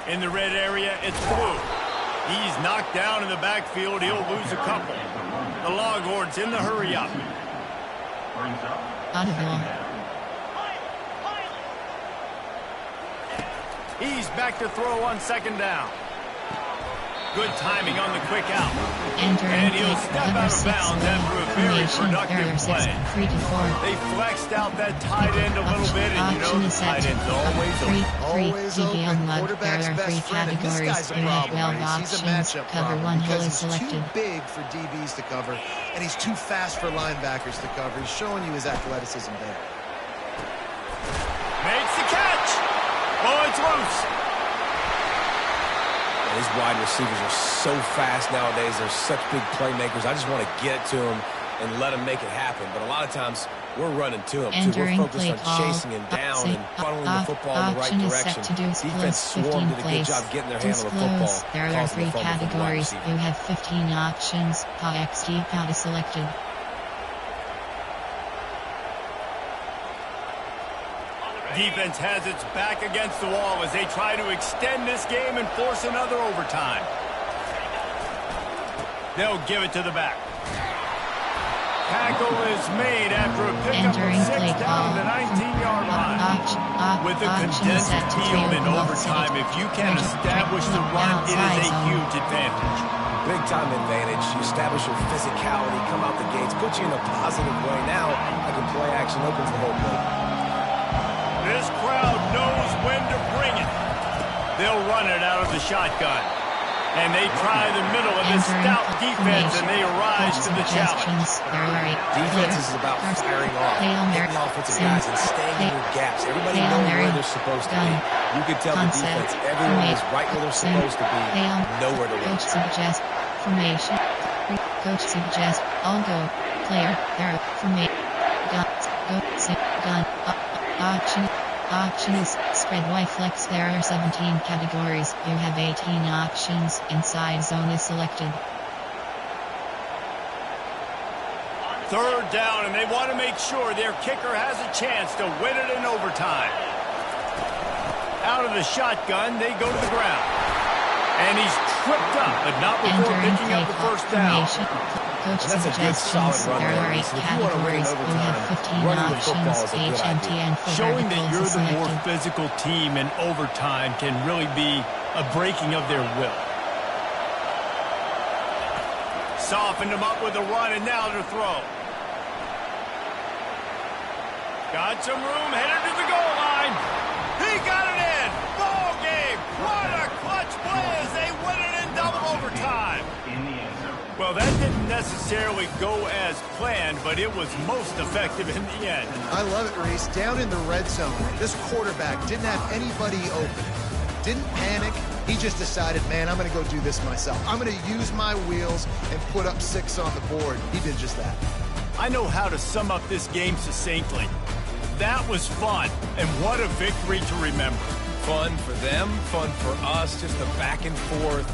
In the red area, it's blue. He's knocked down in the backfield. He'll lose a couple. The Longhorns in the hurry up. He's back to throw on second down. Good timing on the quick out. And he'll step out of bounds after a very productive play. They flexed out that tight end a little bit, and you know the tight end's always open. Quarterback's best friend, and this guy's a problem. He's a matchup problem because he's too big for DBs to cover, and he's too fast for linebackers to cover. He's showing you his athleticism there. Makes the catch. Oh, it's loose. These wide receivers are so fast nowadays. They're such big playmakers. I just want to get it to them and let them make it happen. But a lot of times, we're running to them, too. We're focused on chasing him down and funneling the football in the right direction. Defense swarm did a good job getting their hand on the football. There are 3 categories. You have 15 options. XG count is selected. Defense has its back against the wall as they try to extend this game and force another overtime. They'll give it to the back. Tackle is made after a pickup of 6 down to the 19-yard line. With a condensed field in overtime, if you can establish the run, it is a huge advantage. Big-time advantage. You establish your physicality, come out the gates, put you in a positive way. Now, I can play action opens the whole play. This crowd knows when to bring it. They'll run it out of the shotgun. And they try the middle of this stout defense, and they rise to the challenge. Defense is about firing off, hitting offensive guys, and staying in your gaps. Everybody knows where they're supposed to be. You can tell the defense, everyone is right where they're supposed to be, nowhere to run. Coach suggests formation. Coach suggests all go. Player, there, formation. Gun, go, gun, option. Option is spread Y flex. There are 17 categories. You have 18 options. Inside zone is selected. Third down, and they want to make sure their kicker has a chance to win it in overtime. Out of the shotgun, they go to the ground. And he's tripped up, but not before picking up the first down. Coach That's a good, solid run. There are 8 categories. We have 15 options. HMTN for showing that you're the selected. more physical team in overtime can really be a breaking of their will. Softened him up with a run, and now to throw. Got some room, headed to the goal line. He got it in. Ball game. What a clutch play as they win it in double overtime. Well, that didn't necessarily go as planned, but it was most effective in the end. I love it, Reese. Down in the red zone, this quarterback didn't have anybody open. Didn't panic. He just decided, man, I'm going to go do this myself. I'm going to use my wheels and put up 6 on the board. He did just that. I know how to sum up this game succinctly. That was fun, and what a victory to remember. Fun for them, fun for us, just the back and forth,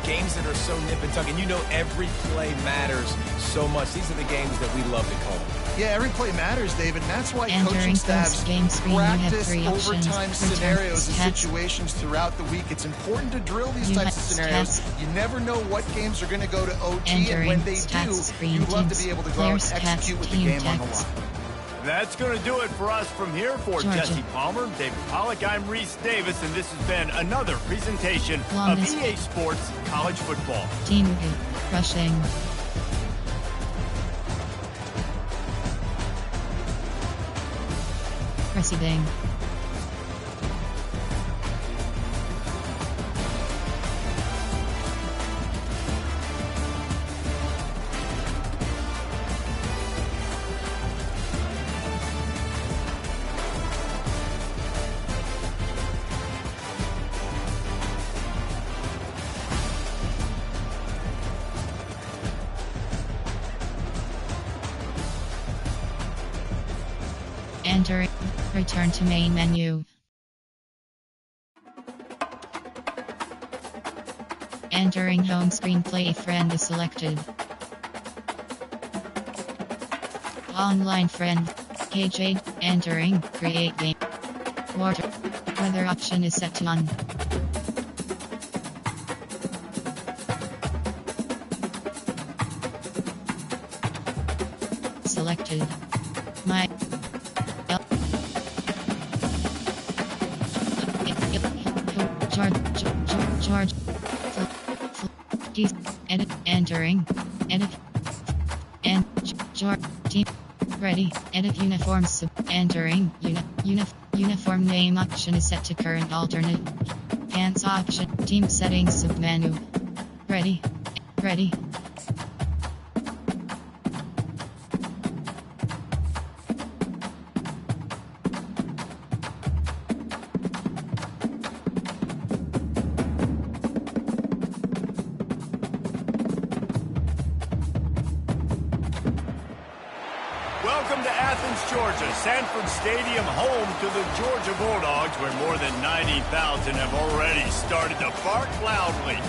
games that are so nip and tuck, and you know every play matters so much. These are the games that we love to call. Yeah, every play matters, David, and that's why And coaching staffs practice options. overtime scenarios and situations throughout the week. It's important to drill these types of scenarios. You never know what games are going to go to OT, and when they do, you love to be able to go out and execute with the game on the line. That's going to do it for us from here. For Jesse Palmer, David Pollack, I'm Reese Davis, and this has been another presentation of EA Sports College Football. Team rushing. Proceeding. Enter. Return to main menu. Entering home screen, play friend is selected. Online friend. KJ. Entering. Create game. Water. Weather option is set to on. Selected. My. Charge. Edit. Entering. Edit. And charge. Team. Ready. Edit uniforms. Entering. Uniform name option is set to current alternate. Pants option. Team settings submenu. Ready. Ready. Welcome to Athens, Georgia, Sanford Stadium, home to the Georgia Bulldogs, where more than 90,000 have already started to bark loudly.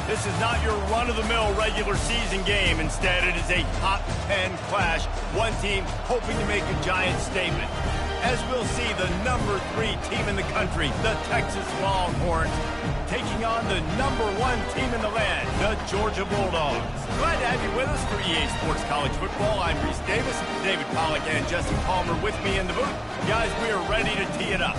This is not your run-of-the-mill regular season game. Instead, it is a top 10 clash, one team hoping to make a giant statement. As we'll see, the number 3 team in the country, the Texas Longhorns, taking on the number 1 team in the land, the Georgia Bulldogs. Glad to have you with us for EA Sports College Football. I'm Reese Davis, David Pollack, and Jesse Palmer with me in the booth. Guys, we are ready to tee it up.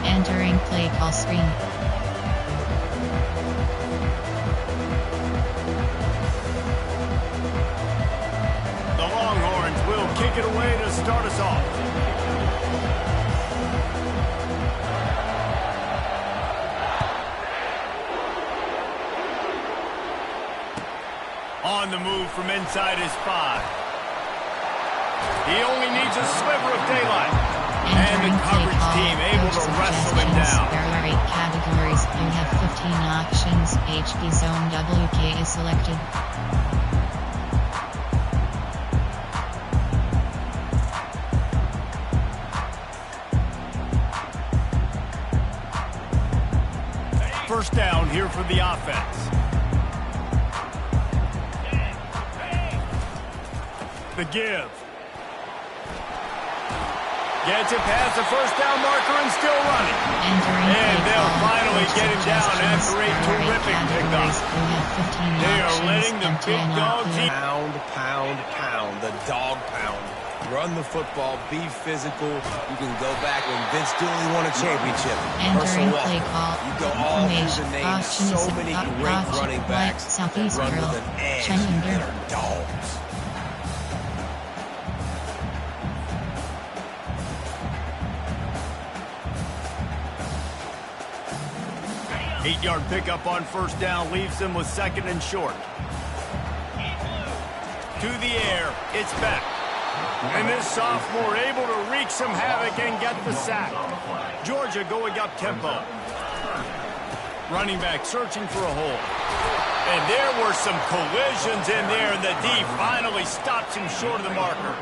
Entering play call screen. The Longhorns will kick it away to start us off. On the move from inside his 5. He only needs a sliver of daylight. And the coverage team able to wrestle him down. There are 8 categories. You have 15 options. HB Zone WK is selected. First down here for the offense. The give. Gets it past the first down marker and still running. And they'll finally get him down after a terrific pickup. They are letting the big dogs eat. Pound, pound, pound. The dog pound. Run the football. Be physical. You can go back when Vince Dooley won a championship. Entering play call. You go all through the names. So many great running backs that run with an edge. They're dogs. 8-yard pickup on first down leaves them with 2nd and short. To the air, it's back. And this sophomore able to wreak some havoc and get the sack. Georgia going up tempo. Running back searching for a hole. And there were some collisions in there, and the D finally stops him short of the marker.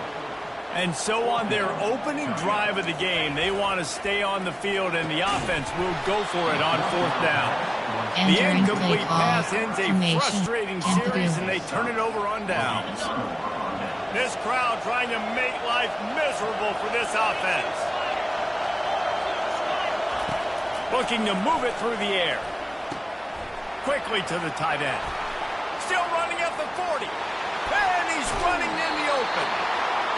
And so on their opening drive of the game, they want to stay on the field, and the offense will go for it on 4th down. The incomplete pass ends a frustrating series, and they turn it over on downs. This crowd trying to make life miserable for this offense. Looking to move it through the air. Quickly to the tight end. Still running at the 40. And he's running in the open.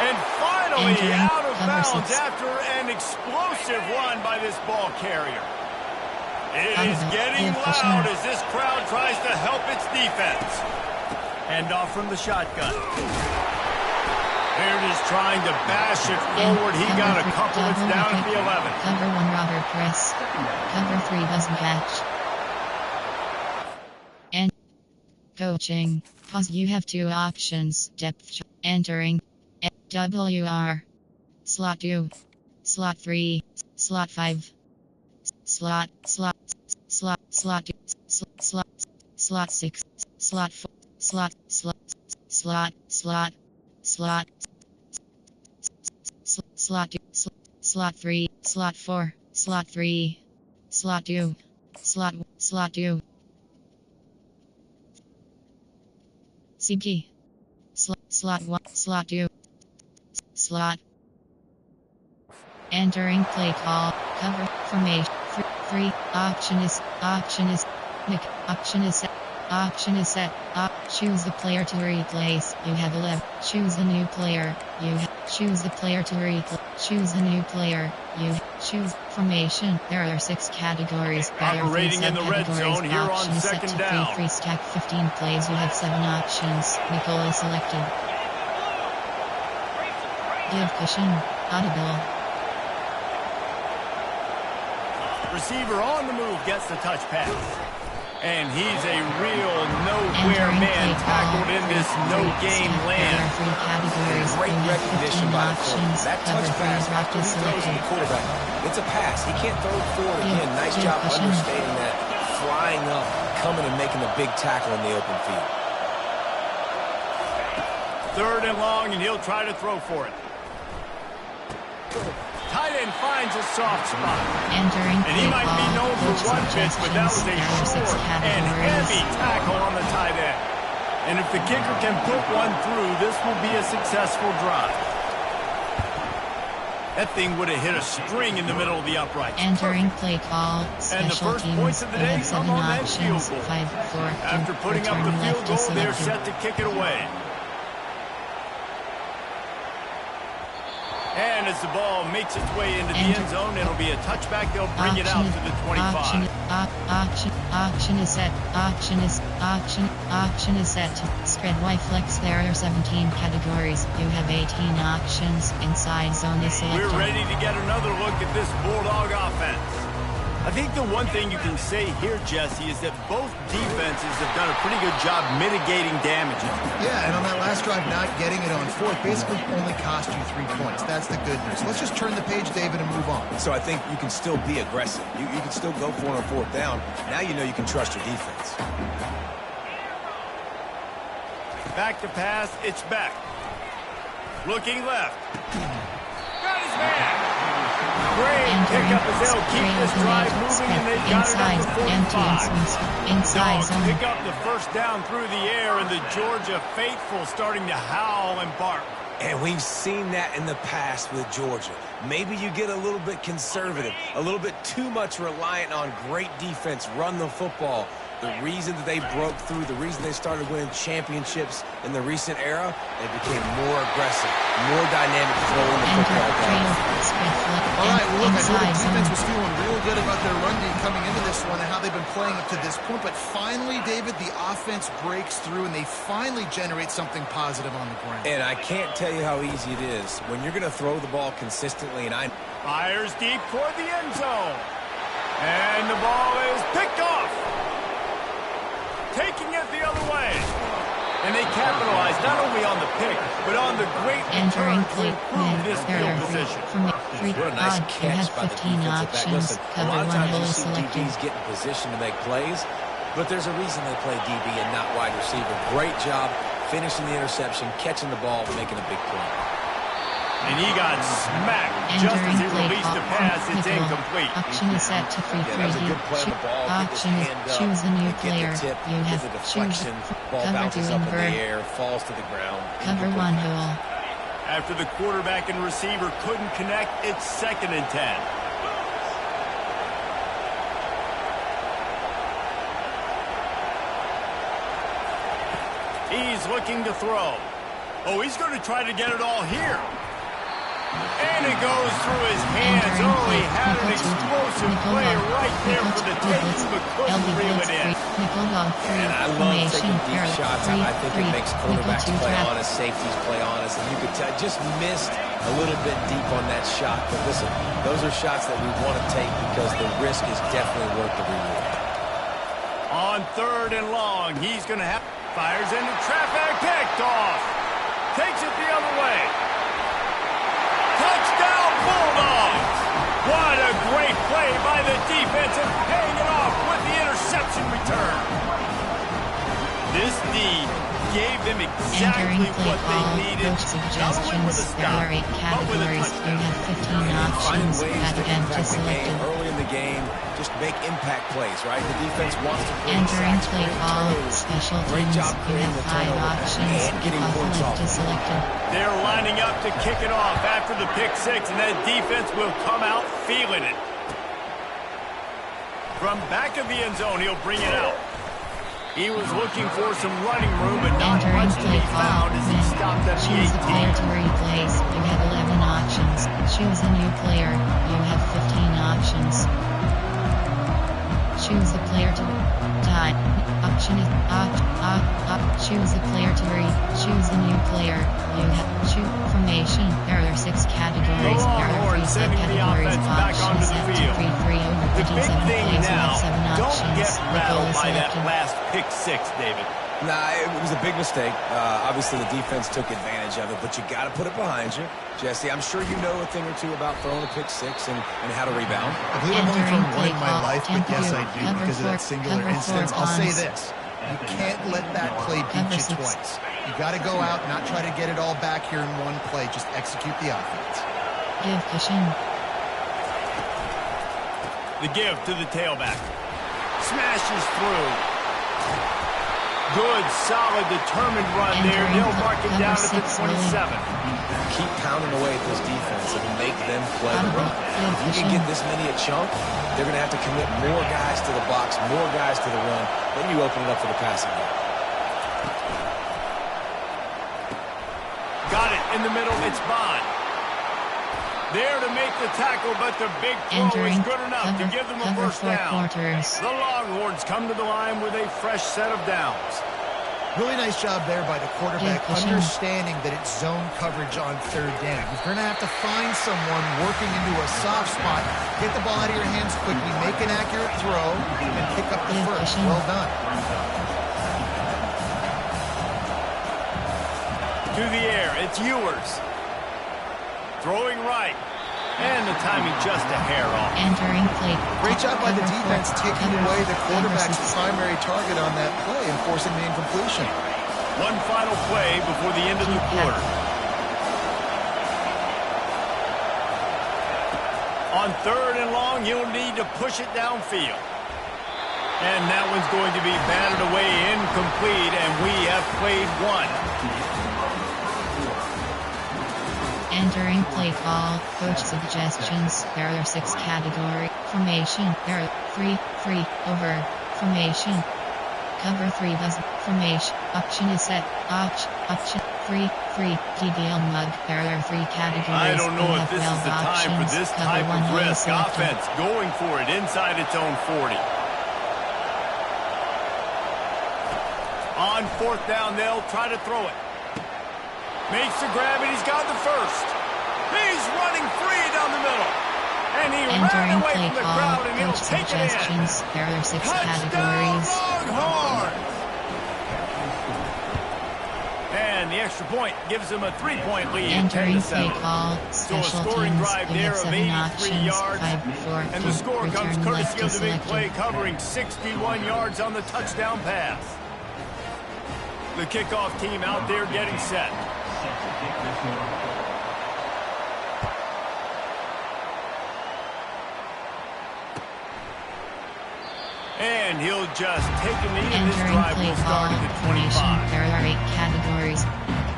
And finally out of bounds after an explosive run by this ball carrier. It is getting loud as this crowd tries to help its defense. Hand off from the shotgun. Baird is trying to bash it forward. He got a couple. It's down at the 11. Cover 1 Robert press. Cover 3 doesn't catch. And coaching. Pause. You have 2 options. Depth. Entering. WR. Slot 2. Slot 3. Slot 5. Slot 2. Slot 6. Slot 4. Slot 2. Slot 3. Slot 4. Slot 3. Slot 2. Slot 2. CP. Slot 1. Slot 2. Slot. Entering play call. Cover formation. 3. Option is Nick. Option is set. Choose the player to replace. You have 11. Choose a new player. Choose the player to replace. Choose a new player. Choose formation. There are 6 categories. Operating in the red zone here on 2nd down. Free stack 15 plays. You have 7 options. Nicole is selected. Give cushion. Audible. Receiver on the move gets the touch pass. And he's a real nowhere man tackled in this no-game land. Great recognition by the quarterback. That touch pass after he throws to the quarterback. It's a pass. He can't throw it forward again. Nice job understanding that. Flying up, coming and making a big tackle in the open field. 3rd and long, and he'll try to throw for it. Tight end finds a soft spot. And he might be known for run fits, but that was a short and heavy tackle on the tight end. And if the kicker can put one through, this will be a successful drive. That thing would have hit a string in the middle of the uprights. Entering play call. And the first points of the day come on that field goal. After putting up the field goal, they're set to kick it away. And And as the ball makes its way into the end zone, it'll be a touchback. They'll bring it out to the 25. Auction is set. Auction is set. Spread Y flex. There are 17 categories. You have 18 auctions. Inside zone is selected. We're ready to get another look at this Bulldog offense. I think the one thing you can say here, Jesse, is that both defenses have done a pretty good job mitigating damages. Yeah, and on that last drive, not getting it on fourth basically only cost you 3 points. That's the good news. Let's just turn the page, David, and move on. So I think you can still be aggressive. You can still go for it on fourth down. Now you know you can trust your defense. Back to pass, it's back. Looking left. Got his man. Great pickup as they'll keep this drive moving, and they got it up to 45. Inside zone. Pick up the first down through the air, and the Georgia faithful starting to howl and bark. And we've seen that in the past with Georgia. Maybe you get a little bit conservative, a little bit too much reliant on great defense, run the football. The reason that they broke through, the reason they started winning championships in the recent era, they became more aggressive, more dynamic throwing the football down. All right, well, look, I know the defense was feeling real good about their run game coming into this one and how they've been playing up to this point. But finally, David, the offense breaks through and they finally generate something positive on the ground. And I can't tell you how easy it is when you're going to throw the ball consistently. And fires deep toward the end zone. And the ball is picked off. Taking it the other way. And they capitalize not only on the pick, but on the great return to improve this field position. What a nice catch by the defensive back. Listen, a lot of times you see DBs get in position to make plays, but there's a reason they play DB and not wide receiver. Great job finishing the interception, catching the ball, and making a big play. And he got smacked just as he released the pass. It's incomplete. Auction is set to free. Auction is choose a new player. You have choose ball cover bounces to up in invert. the air, falls to the ground. Cover one hole. After the quarterback and receiver couldn't connect, it's 2nd and 10. He's looking to throw. Oh, he's going to try to get it all here. And it goes through his hands. Oh, he had an explosive play right there for the taking, but couldn't reel it in. And I love taking deep shots. I think it makes quarterbacks play honest, safeties play honest, and you could tell just missed a little bit deep on that shot. But listen, those are shots that we want to take because the risk is definitely worth the reward. On 3rd and long, he's going to have fires into traffic, picked off. Takes it the other way. Touchdown, Bulldogs! What a great play by the defense and paying it off with the interception return. This D gave them exactly what they needed, not only with a stop, but with a touchdown. You have 15 options at empty selected. Early in the game, just make impact plays, right? The defense wants to play Entering play call, special Great teams, job you creating have the 5 turnover options, and getting points off. left is selected. They're lining up to kick it off after the pick 6, and that defense will come out feeling it. From back of the end zone, he'll bring it out. He was looking for some running room, but not Entering much to play be call, found as he stopped at the choose a player 18. to replace, you have 11 options, choose a new player, you have 15 options. Choose a player to die. Option is choose a player to choose a new player. You have choose formation. There are 6 categories. There are 3 subcategories. Options set to free over The 57 big thing plays. You now, have 7 don't options. get The goal rattled is by that selected. last pick 6, David. Nah, it was a big mistake. Obviously, the defense took advantage of it, but you got to put it behind you. Jesse, I'm sure you know a thing or two about throwing a pick 6 and how to rebound. I believe I've only thrown one in my Entering life, but play yes, call, I do because of that singular cover instance. four I'll say times. this. You can't let that play beat Cover you 6. twice. You got to go out, not try to get it all back here in one play. Just execute the offense. Give cushion. The give to the tailback. Smashes through. Good, solid, determined run there. They'll mark it down at the 27. Keep pounding away at this defense and make them play the run. If you can get this many a chunk, they're going to have to commit more guys to the box, more guys to the run. Then you open it up for the passing game. Got it in the middle. It's Bond. There to make the tackle, but the big throw is good enough to give them a first down. The Longhorns come to the line with a fresh set of downs. Really nice job there by the quarterback, understanding that it's zone coverage on third down. You're going to have to find someone working into a soft spot, get the ball out of your hands quickly, make an accurate throw, and pick up the first. Well done. To the air, it's Ewers. Throwing right. And the timing just a hair off. Entering play. Great job by the defense taking away the quarterback's primary target on that play and forcing the incompletion. One final play before the end of the quarter. On third and long, he'll need to push it downfield. And that one's going to be batted away incomplete, and we have played one. Entering play call. Coach suggestions. There are 6 category. Formation. There are 3 over. Formation. Cover 3 doesn't. Formation. Option is set. Option 3 TDL mug. There are 3 categories. I don't know if this is the time for this type of risk. Offense going for it inside its own 40. On fourth down, they'll try to throw it. Makes the grab, and he's got the first. He's running free down the middle. And he ran away from the crowd, and he'll take it in. There are 6 Touchdown, categories. Longhorn! And the extra point gives him a 3-point lead. Entering play call. So a Special scoring teams. drive We there have of 7 83 options. yards. 5 4 And the score comes return left courtesy of the big selected. play, covering 61 yards on the touchdown pass. The kickoff team out there getting set. And he'll just take a knee, and this drive will start at the 25. There are 8 categories.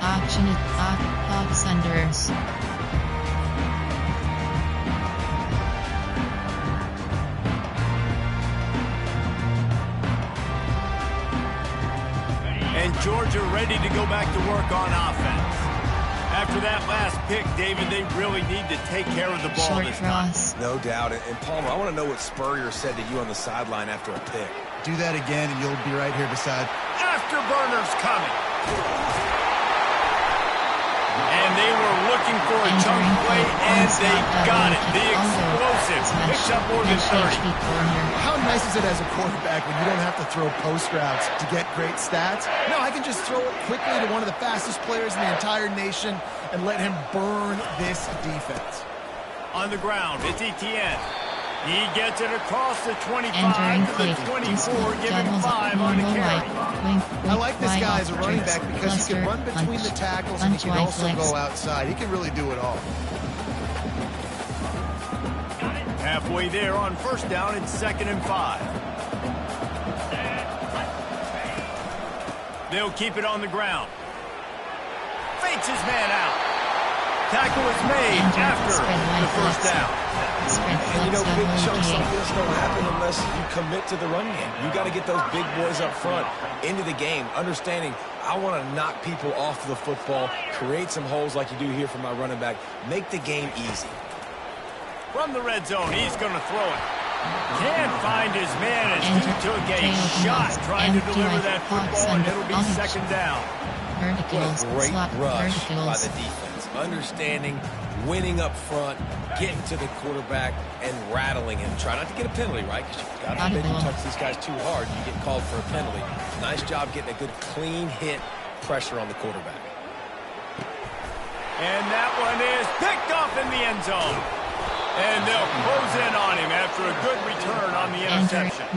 Option is box unders. And Georgia ready to go back to work on offense. After that last pick, David, they really need to take care of the ball Short this time. cross. No doubt. And Palmer, I want to know what Spurrier said to you on the sideline after a pick. Do that again, and you'll be right here beside. Afterburner's coming. And they were looking for a chunk play, and they got it. The explosive picks up more than 30. How nice is it as a quarterback when you don't have to throw post routes to get great stats? No, I can just throw it quickly to one of the fastest players in the entire nation and let him burn this defense. On the ground, it's Etienne. He gets it across the 25 to the 24, giving 5 on the carry. I like this guy as a running back because he can run between the tackles and he can also go outside. He can really do it all. Halfway there on first down, it's 2nd and 5. They'll keep it on the ground. Fakes his man out. Tackle is made after the first down. And, you know, big chunks like this don't happen unless you commit to the run game. You got to get those big boys up front into the game, understanding I want to knock people off the football, create some holes like you do here for my running back, make the game easy. From the red zone, he's going to throw it. Can't find his man as he took a shot trying to deliver that football, and it'll be 2nd down. What a great rush by the defense. Understanding, winning up front, getting to the quarterback, and rattling him. Try not to get a penalty, right? Because you've got to forbid you touch these guys too hard, and you get called for a penalty. Nice job getting a good clean hit, pressure on the quarterback. And that one is picked off in the end zone. And they'll close in on him after a good return on the interception.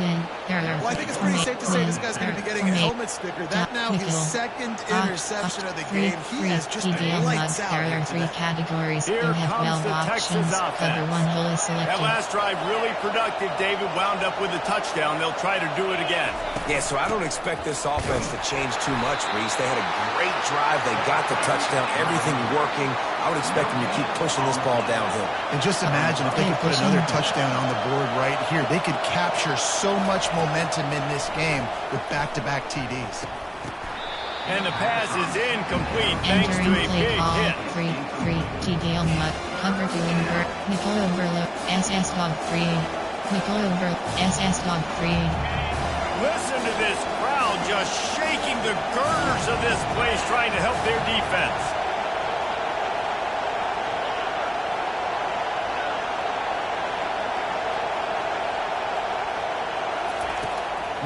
Well, I think it's pretty safe to say this guy's going to be getting a helmet sticker. That now his 2nd interception of the game. He has just been lights out. There are 3 categories. Here They have comes 12 the options. Texans Cover offense. 1 hole is That selected. last drive really productive. David wound up with a touchdown. They'll try to do it again. Yeah, so I don't expect this offense to change too much, Reese. They had a great drive. They got the touchdown. Everything working. I would expect them to keep pushing this ball downhill. And just imagine if they could put another touchdown on the board right here. They could capture so much momentum in this game with back-to-back TDs. And the pass is incomplete thanks to a big hit. 3-3, TD on Mutt, cover 2 invert, Nicole Overlook, SS Dog 3. Nicole Overlook, SS Dog 3. Listen to this crowd just shaking the girders of this place trying to help their defense.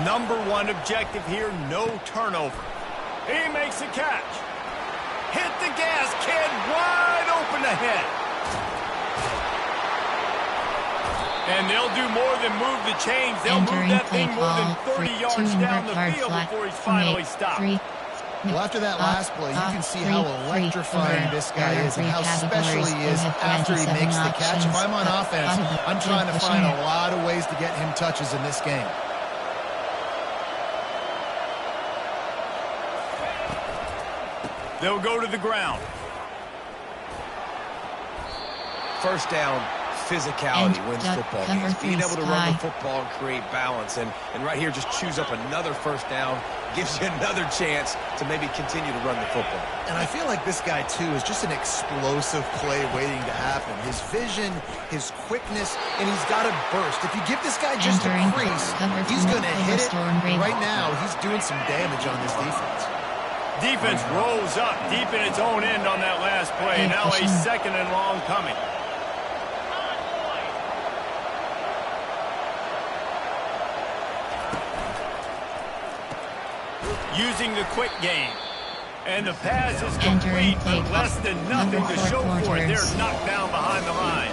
Number one objective here, no turnover. He makes a catch. Hit the gas, kid, wide open ahead. And they'll do more than move the chains. They'll move that thing more than 30 yards down the field before he's finally stopped. Well, after that last play, you can see how electrifying this guy is and how special he is after he makes the catch. If I'm on offense, I'm trying to find a lot of ways to get him touches in this game. They'll go to the ground. First down, physicality wins football games. Being able to run the football and create balance. And right here, just choose up another first down. Gives you another chance to maybe continue to run the football. And I feel like this guy, too, is just an explosive play waiting to happen. His vision, his quickness, and he's got a burst. If you give this guy just a crease, he's going to hit it. Right now, he's doing some damage on this defense. Defense rolls up deep in its own end on that last play. Now a second and long coming. Using the quick game. And the pass is complete, but less than nothing to show for it. They're knocked down behind the line.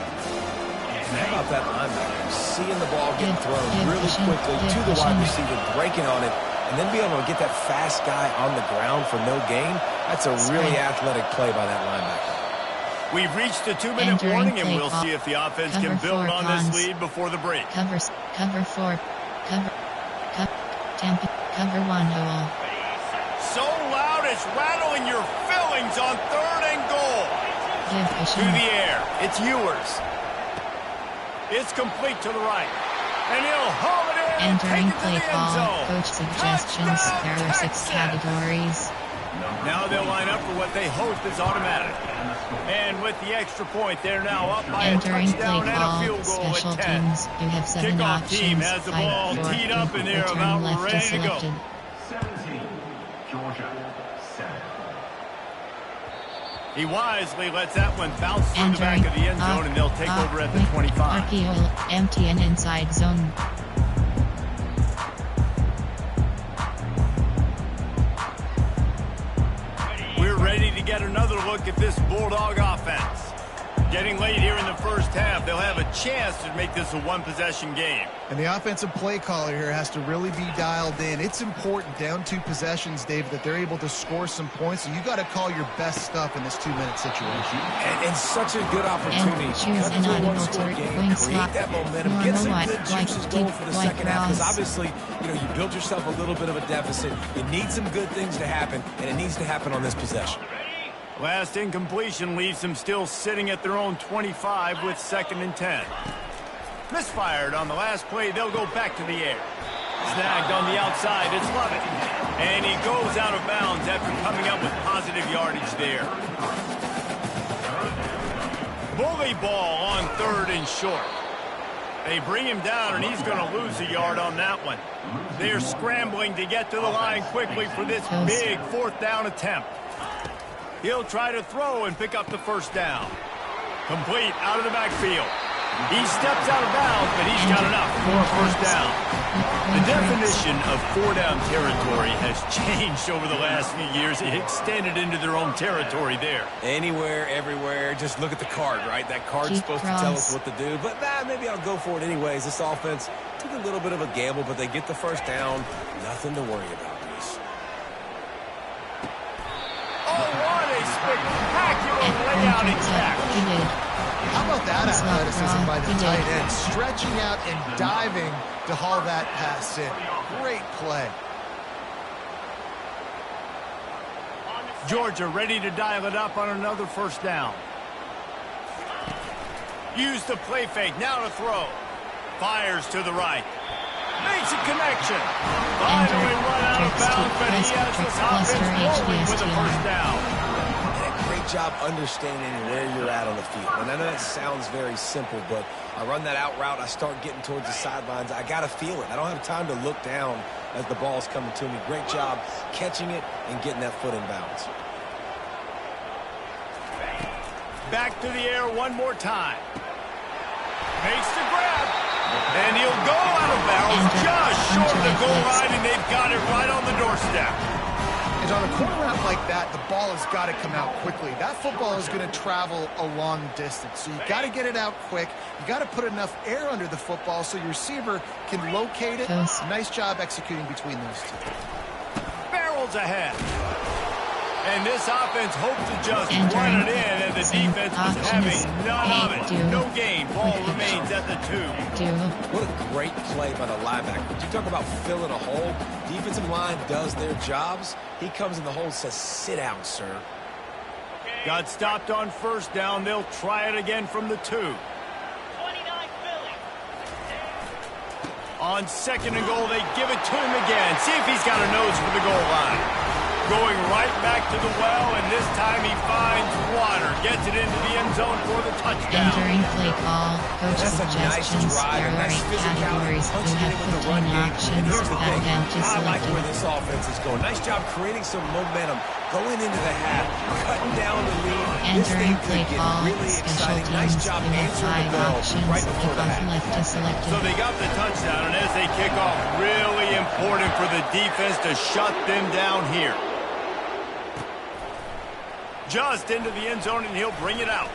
How about that linebacker? Seeing the ball get thrown really quickly to the wide receiver, breaking on it, and then be able to get that fast guy on the ground for no gain. That's a really athletic play by that linebacker. We've reached the 2-minute warning, and we'll see if the offense can build on this lead before the break. Cover 4, cover 1 hole. So loud it's rattling your fillings on 3rd and goal. To the air. It's Ewers. It's complete to the right. And he'll haul it in and take it to the end zone. Coach suggestions. There are 6 categories. Now they'll line up for what they hope is automatic. And with the extra point, they're now up by a touchdown and a field goal at 10. You have 7 Kickoff options. team has the ball teed up and they're about ready to go. 17, Georgia, 7. He wisely lets that one bounce through the back of the end zone, and they'll take over at the 25. Empty and inside zone. We're ready to get another look at this Bulldog offense. Getting late here in the first half, they'll have a chance to make this a one-possession game. And the offensive play caller here has to really be dialed in. It's important down 2 possessions, Dave, that they're able to score some points. And you got to call your best stuff in this 2-minute situation. And such a good opportunity. Choose an one-score game, create that momentum, get some good juices going for the second half. Because obviously, you built yourself a little bit of a deficit. You need some good things to happen, and it needs to happen on this possession. Last incompletion leaves them still sitting at their own 25 with 2nd and 10. Misfired on the last play. They'll go back to the air. Snagged on the outside. It's Lovett. And he goes out of bounds after coming up with positive yardage there. Bully ball on 3rd and short. They bring him down, and he's going to lose a yard on that one. They're scrambling to get to the line quickly for this big 4th down attempt. He'll try to throw and pick up the first down. Complete out of the backfield. He steps out of bounds, but he's got enough for a first down. The definition of 4-down territory has changed over the last few years. It extended into their own territory there. Anywhere, everywhere, just look at the card, right? That card's supposed to tell us what to do, but maybe I'll go for it anyways. This offense took a little bit of a gamble, but they get the first down. Nothing to worry about. Oh, what a spectacular layout and catch. How about that athleticism by the tight end, stretching out and diving to haul that pass in. Great play. Georgia ready to dial it up on another first down. Use the play fake, now to throw. Fires to the right. Makes a connection. Finally run out of bounds, but he has this offense rolling with a first down. Great job understanding where you're at on the field. And I know that sounds very simple, but I run that out route, I start getting towards the sidelines. I got to feel it. I don't have time to look down as the ball's coming to me. Great job catching it and getting that foot in bounds. Back to the air one more time. Makes the grab. And he'll go out of bounds just short of the goal line, and they've got it right on the doorstep. And on a corner route like that, the ball has got to come out quickly. That football is going to travel a long distance, so you got to get it out quick. You got to put enough air under the football so your receiver can locate it. Nice job executing between those two. Barrels ahead. And this offense hoped to just run it in, and the defense was having none of it. No gain. Ball remains at the 2. What a great play by the linebacker. You talk about filling a hole. Defensive line does their jobs. He comes in the hole and says, sit down, sir. Got stopped on first down. They'll try it again from the 2. On second and goal, they give it to him again. See if he's got a nose for the goal line. Going right back to the well, and this time he finds water. Gets it into the end zone for the touchdown. Entering play call, coach That's suggestions. a nice drive, There are 8 categories. You have 15 options. Back end to I like where selected. this offense is going. Nice job creating some momentum. Going into the half, cutting down the lead. This Entering thing play could get call, really special exciting. Nice teams. job You have answering 5 the bell options. right before the Kick off half. left to selected. So they got the touchdown, and as they kick off, really important for the defense to shut them down here. Just into the end zone, and he'll bring it out.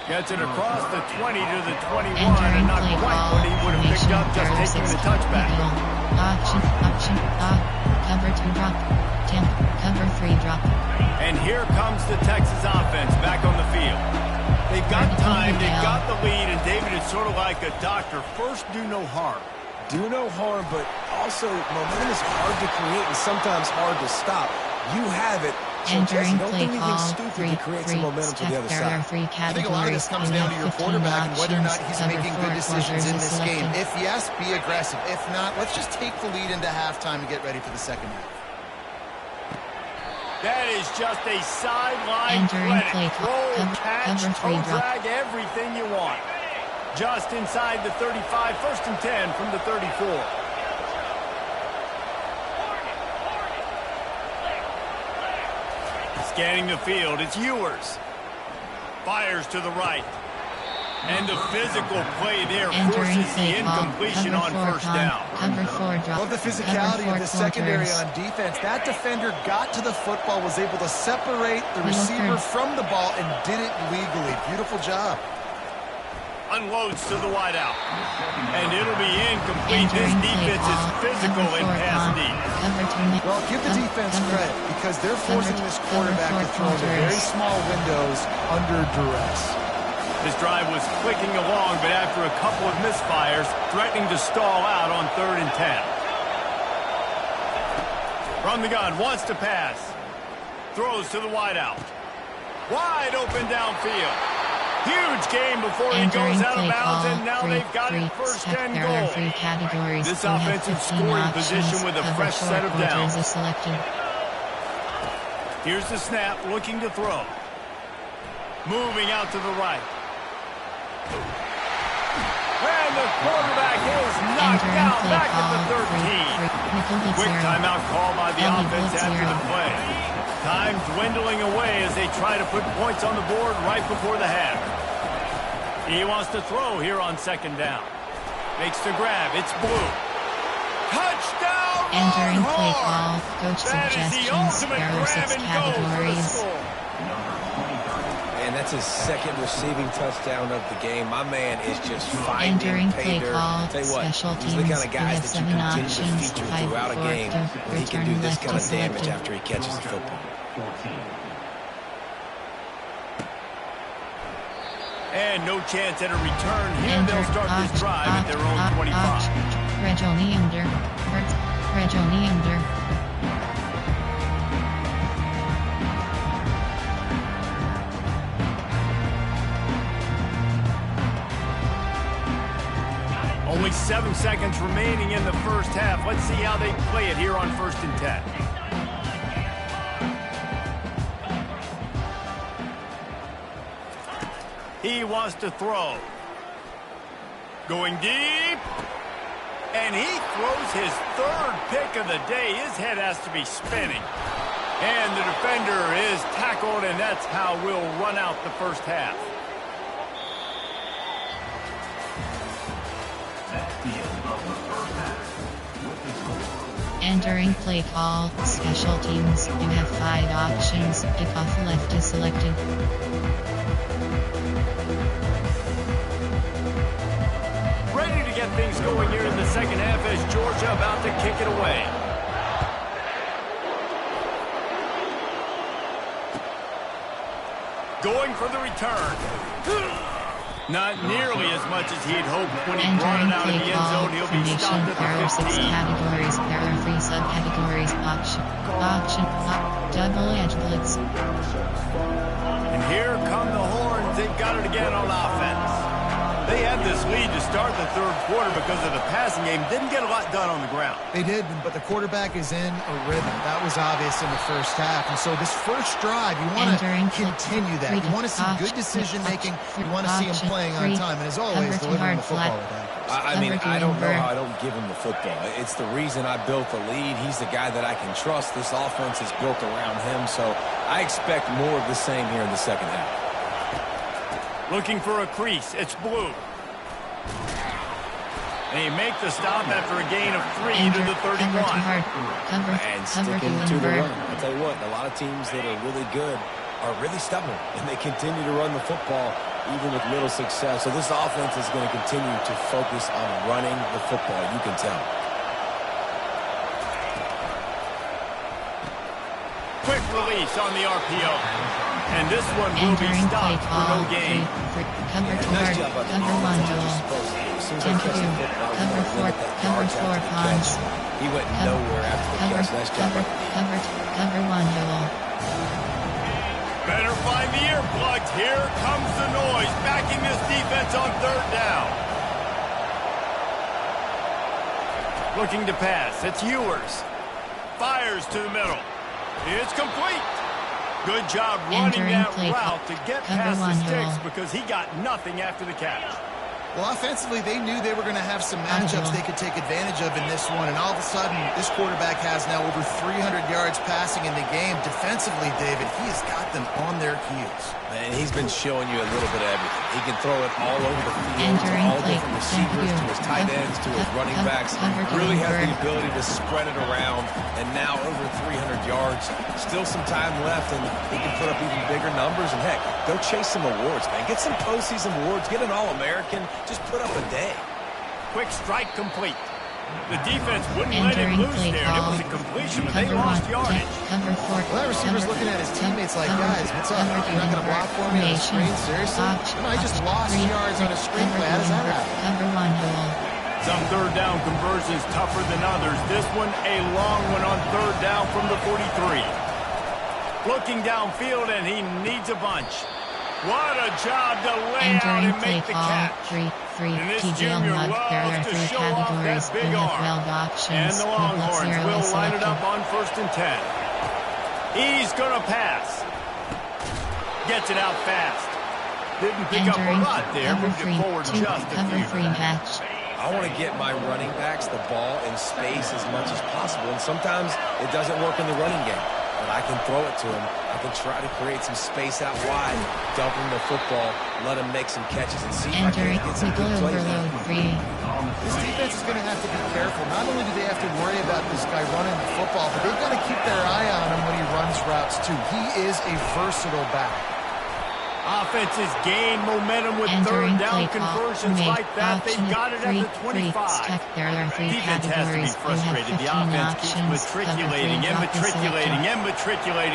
Gets it across the 20 to the 21, Entering and not play quite call, what he would have picked up just formation, taking the 6 touchback. Option, cover 2 drop, temp, cover 3 drop. And here comes the Texas offense back on the field. They've got time, they've got the lead, and David is sort of like a doctor. First, do no harm. Do no harm, but also momentum is hard to create and sometimes hard to stop. You have it. So Entering Jesse, don't play do anything call, stupid to create some momentum to the other There are side. 3 I think a lot of this categories. comes You down to have your 15 quarterback and whether or not options. he's Cover making 4 good decisions in quarters this game. selected. If yes, be aggressive. If not, let's just take the lead into halftime and get ready for the second half. That is just a sideline Entering credit. play call, Roll, cover catch, 3 toe drop. drag, everything you want. Just inside the 35, 1st and 10 from the 34. Scanning the field, it's Ewers. Fires to the right. And the physical play there Entering forces play the call, incompletion cover on 4 first punt, down. cover 4 drop. Love the physicality of cover 4 the secondary quarters. on defense. That defender got to the football, was able to separate the receiver from the ball, and did it legally. Beautiful job. Unloads to the wideout. And it'll be incomplete. This Entering play defense is call, physical cover in 4 pass punt, deep. Well, give the defense credit because they're forcing this quarterback to throw into very small windows under duress. This drive was clicking along, but after a couple of misfires, threatening to stall out on 3rd and 10. From the gun, wants to pass. Throws to the wideout. Wide open downfield. Huge game before he goes out of bounds, and now they've got it 1st and goal. This offensive scoring position with a fresh set of downs. Here's the snap, looking to throw. Moving out to the right. And the quarterback is knocked down back at the 13. Quick timeout call by the offense after the play. Time dwindling away as they try to put points on the board right before the half. He wants to throw here on 2nd down. Makes the grab. It's Blue. Touchdown! Entering play Longhorns! call, coach That is the suggestions. ultimate There are 6 grab and go for the categories. score. And that's his 2nd receiving touchdown of the game. My man is just finding Entering pay play dirt. call, Tell you what, special these teams. are the kind of You guys have that you 7 continue to options. feature 5 throughout a forward game. to And he can do return this left kind to of damage selected. after he catches the football. 14. And no chance at a return here. They'll start this drive at their own 25. Regionally under. Regionally under. Only Only 7 seconds remaining in the first half. Let's see how they play it here on 1st and 10. He wants to throw. Going deep. And he throws his 3rd pick of the day. His head has to be spinning. And the defender is tackled, and that's how we'll run out the first half. Entering play call, special teams. You have 5 options. Kickoff left is selected. Ready to get things going here in the second half as Georgia about to kick it away. Going for the return. Not nearly as much as he'd hoped when he brought it out of the end zone. He'll be stopped at There are the 6 15. categories. There are 3 subcategories. Double edge blitz. And here come the horns. They've got it again on offense. They had this lead to start the 3rd quarter because of the passing game. Didn't get a lot done on the ground. They did, but the quarterback is in a rhythm. That was obvious in the first half. And so this first drive, you want to continue that. You want to see good decision-making. You want to see him playing on time. And as always, delivering the football with accuracy. I mean, I don't know how I don't give him the football. It's the reason I built the lead. He's the guy that I can trust. This offense is built around him. So I expect more of the same here in the second half. Looking for a crease. It's blue. And he make the stop after a gain of 3 to the 31. And sticking to the run. I'll tell you what, a lot of teams that are really good are really stubborn, and they continue to run the football even with little success. So this offense is going to continue to focus on running the football. You can tell. Quick release on the RPO. And this one will be stopped for no gain. Nice job by the defense. Cover 4 punch. He went nowhere after the catch. Nice job. Cover 1 duel. Better find the earplugs. Here comes the noise, backing this defense on 3rd down. Looking to pass. It's Ewers. Fires to the middle. It's complete. Good job running that route to get past the sticks because he got nothing after the catch. Well, offensively, they knew they were going to have some matchups they could take advantage of in this one, and all of a sudden, this quarterback has now over 300 yards passing in the game. Defensively, David, he has got them on their heels. And he's been showing you a little bit of everything. He can throw it all over the field to all different receivers, to his tight ends, to his running backs. Really has the ability to spread it around, and now over 300 yards. Still some time left, and he can put up even bigger numbers. And heck, go chase some awards, man. Get some postseason awards. Get an All-American. Just put up a day. Quick strike complete. The defense wouldn't let him loose there. It was a completion, but they lost yardage. Well, that receiver's looking at his teammates like, guys, what's up? You're not going to block for me on the screen? Seriously? No, I just lost yards on a screen play. How does that happen? Cover 1 duel. Some 3rd down conversions tougher than others. This one, a long one on 3rd down from the 43. Looking downfield, and he needs a bunch. What a job to lay out and make the catch. And this junior loves to show off that big arm. And the Longhorns will line it up on 1st and 10. He's going to pass. Gets it out fast. Didn't pick up a lot there. Moved it forward just a few. I want to get my running backs the ball in space as much as possible. And sometimes it doesn't work in the running game. But I can throw it to him. I can try to create some space out wide, dump him the football, let him make some catches, and see if I can get some good plays out. This defense is going to have to be careful. Not only do they have to worry about this guy running the football, but they've got to keep their eye on him when he runs routes, too. He is a versatile back. Offenses gain momentum with 3rd down conversions like that. They got it at the 25. Defense has to be frustrated. The offense keeps matriculating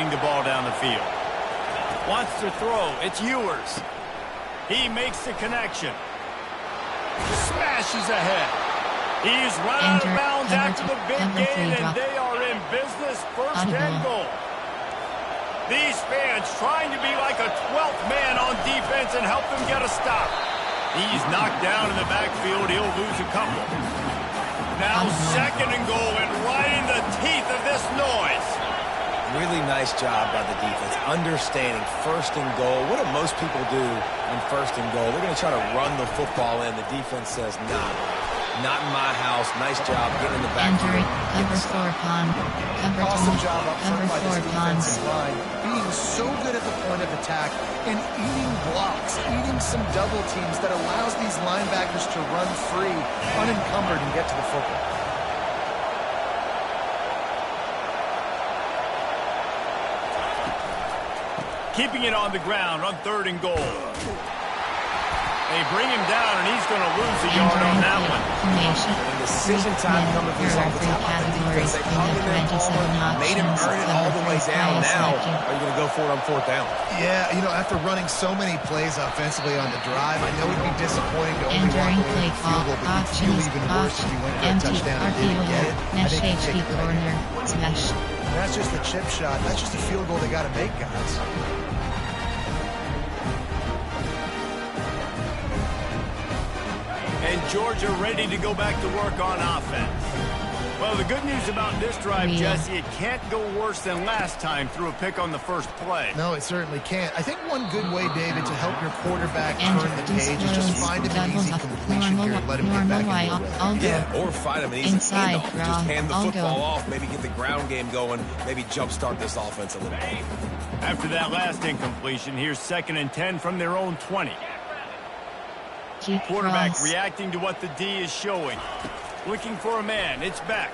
the ball down the field. Wants to throw. It's Ewers. He makes the connection. Smashes ahead. He's run out of bounds after the big gain, and they are in business. 1st and goal. These fans trying to be like a 12th man on defense and help them get a stop. He's knocked down in the backfield. He'll lose a couple. Now second and goal, and right in the teeth of this noise. Really nice job by the defense. Understanding first and goal. What do most people do on first and goal? They're going to try to run the football in. The defense says, nah, not in my house. Nice job getting in the backfield. Cover 4 pond. Cover Awesome job up front by this 4 ponds. defensive line. Being so good at the point of attack and eating blocks, eating some double teams that allows these linebackers to run free, unencumbered, and get to the football. Keeping it on the ground on third and goal. They bring him down, and he's going to lose a yard on that one. And decision time coming for this offensive categories. because they come in there hard, made him earn it all the way down. Now, are you going to go for it on fourth down? Yeah, after running so many plays offensively on the drive, I know it'd be disappointing to only walk away with a field goal, but it'd feel even worse if you went for a touchdown and didn't get it. I think you take it away. And that's just a chip shot. That's just a field goal they got to make, guys. And Georgia ready to go back to work on offense. Well, the good news about this drive, Jesse, it can't go worse than last time through a pick on the first play. No, it certainly can't. I think one good way, David, to help your quarterback turn the page is just find him an easy completion here and let him get back into the rhythm. Yeah, or find him an easy handoff. Just hand the football off, maybe get the ground game going, maybe jumpstart this offense a little bit. After that last incompletion, here's 2nd and 10 from their own 20. Quarterback reacting to what the D is showing. Looking for a man. It's back.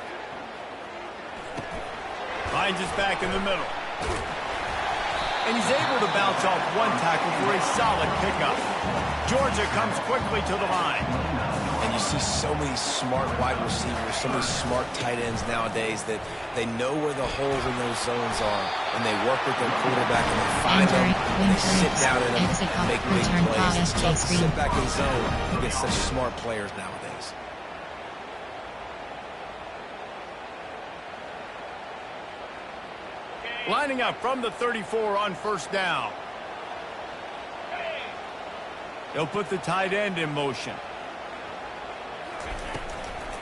Finds his back in the middle. And he's able to bounce off one tackle for a solid pickup. Georgia comes quickly to the line. And you see so many smart wide receivers, so many smart tight ends nowadays that they know where the holes in those zones are, and they work with their quarterback, and they find them, and they sit down in them and make big plays. It's tough to sit back in zone against such smart players nowadays. Lining up from the 34 on first down. They'll put the tight end in motion.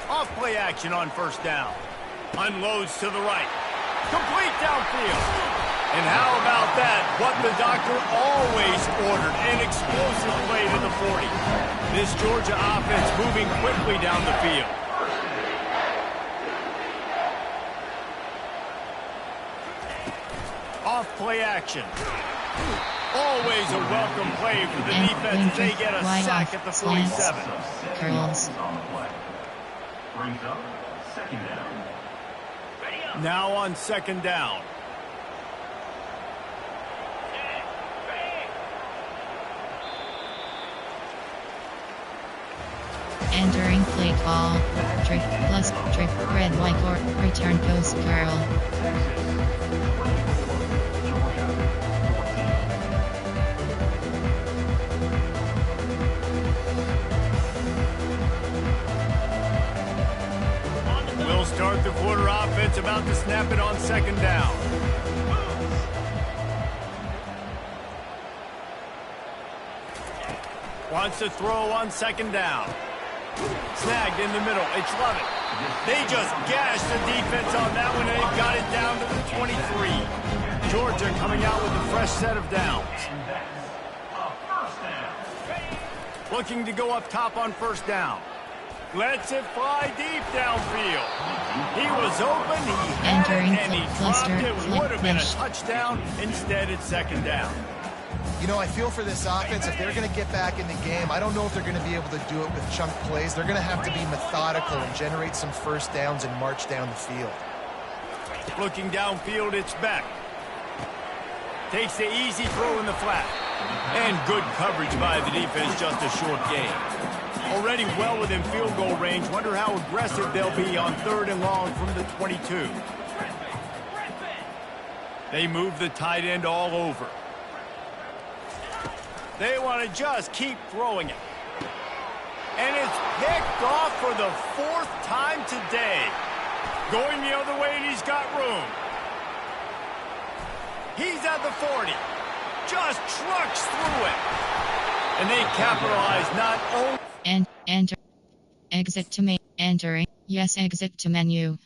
Off play action on first down. Unloads to the right. Complete downfield. And how about that? What the doctor always ordered. An explosive play to the 40. This Georgia offense moving quickly down the field. Off play action. Always a welcome play for the defense as they get a sack at the 47. Curls. Brings up 2nd down. Now on 2nd down. Entering play call. Trick plus trick red white or return goes curl. We'll start the quarter offense, about to snap it on 2nd down. Wants to throw on 2nd down. Snagged in the middle. It's Lovett. They just gashed the defense on that one, and they've got it down to the 23. Georgia coming out with a fresh set of downs. Looking to go up top on first down. Lets it fly deep downfield. He was open, he had it, and he dropped it. Would have been a touchdown. Instead, it's 2nd down. I feel for this offense, if they're going to get back in the game, I don't know if they're going to be able to do it with chunk plays. They're going to have to be methodical and generate some first downs and march down the field. Looking downfield, it's back. Takes the easy throw in the flat. And good coverage by the defense, just a short gain. Already well within field goal range. Wonder how aggressive they'll be on 3rd and long from the 22. They move the tight end all over. They want to just keep throwing it. And it's picked off for the 4th time today. Going the other way, and he's got room. He's at the 40. Just trucks through it. And they capitalize not only... Enter. Exit to me. Entering. Yes, exit to menu.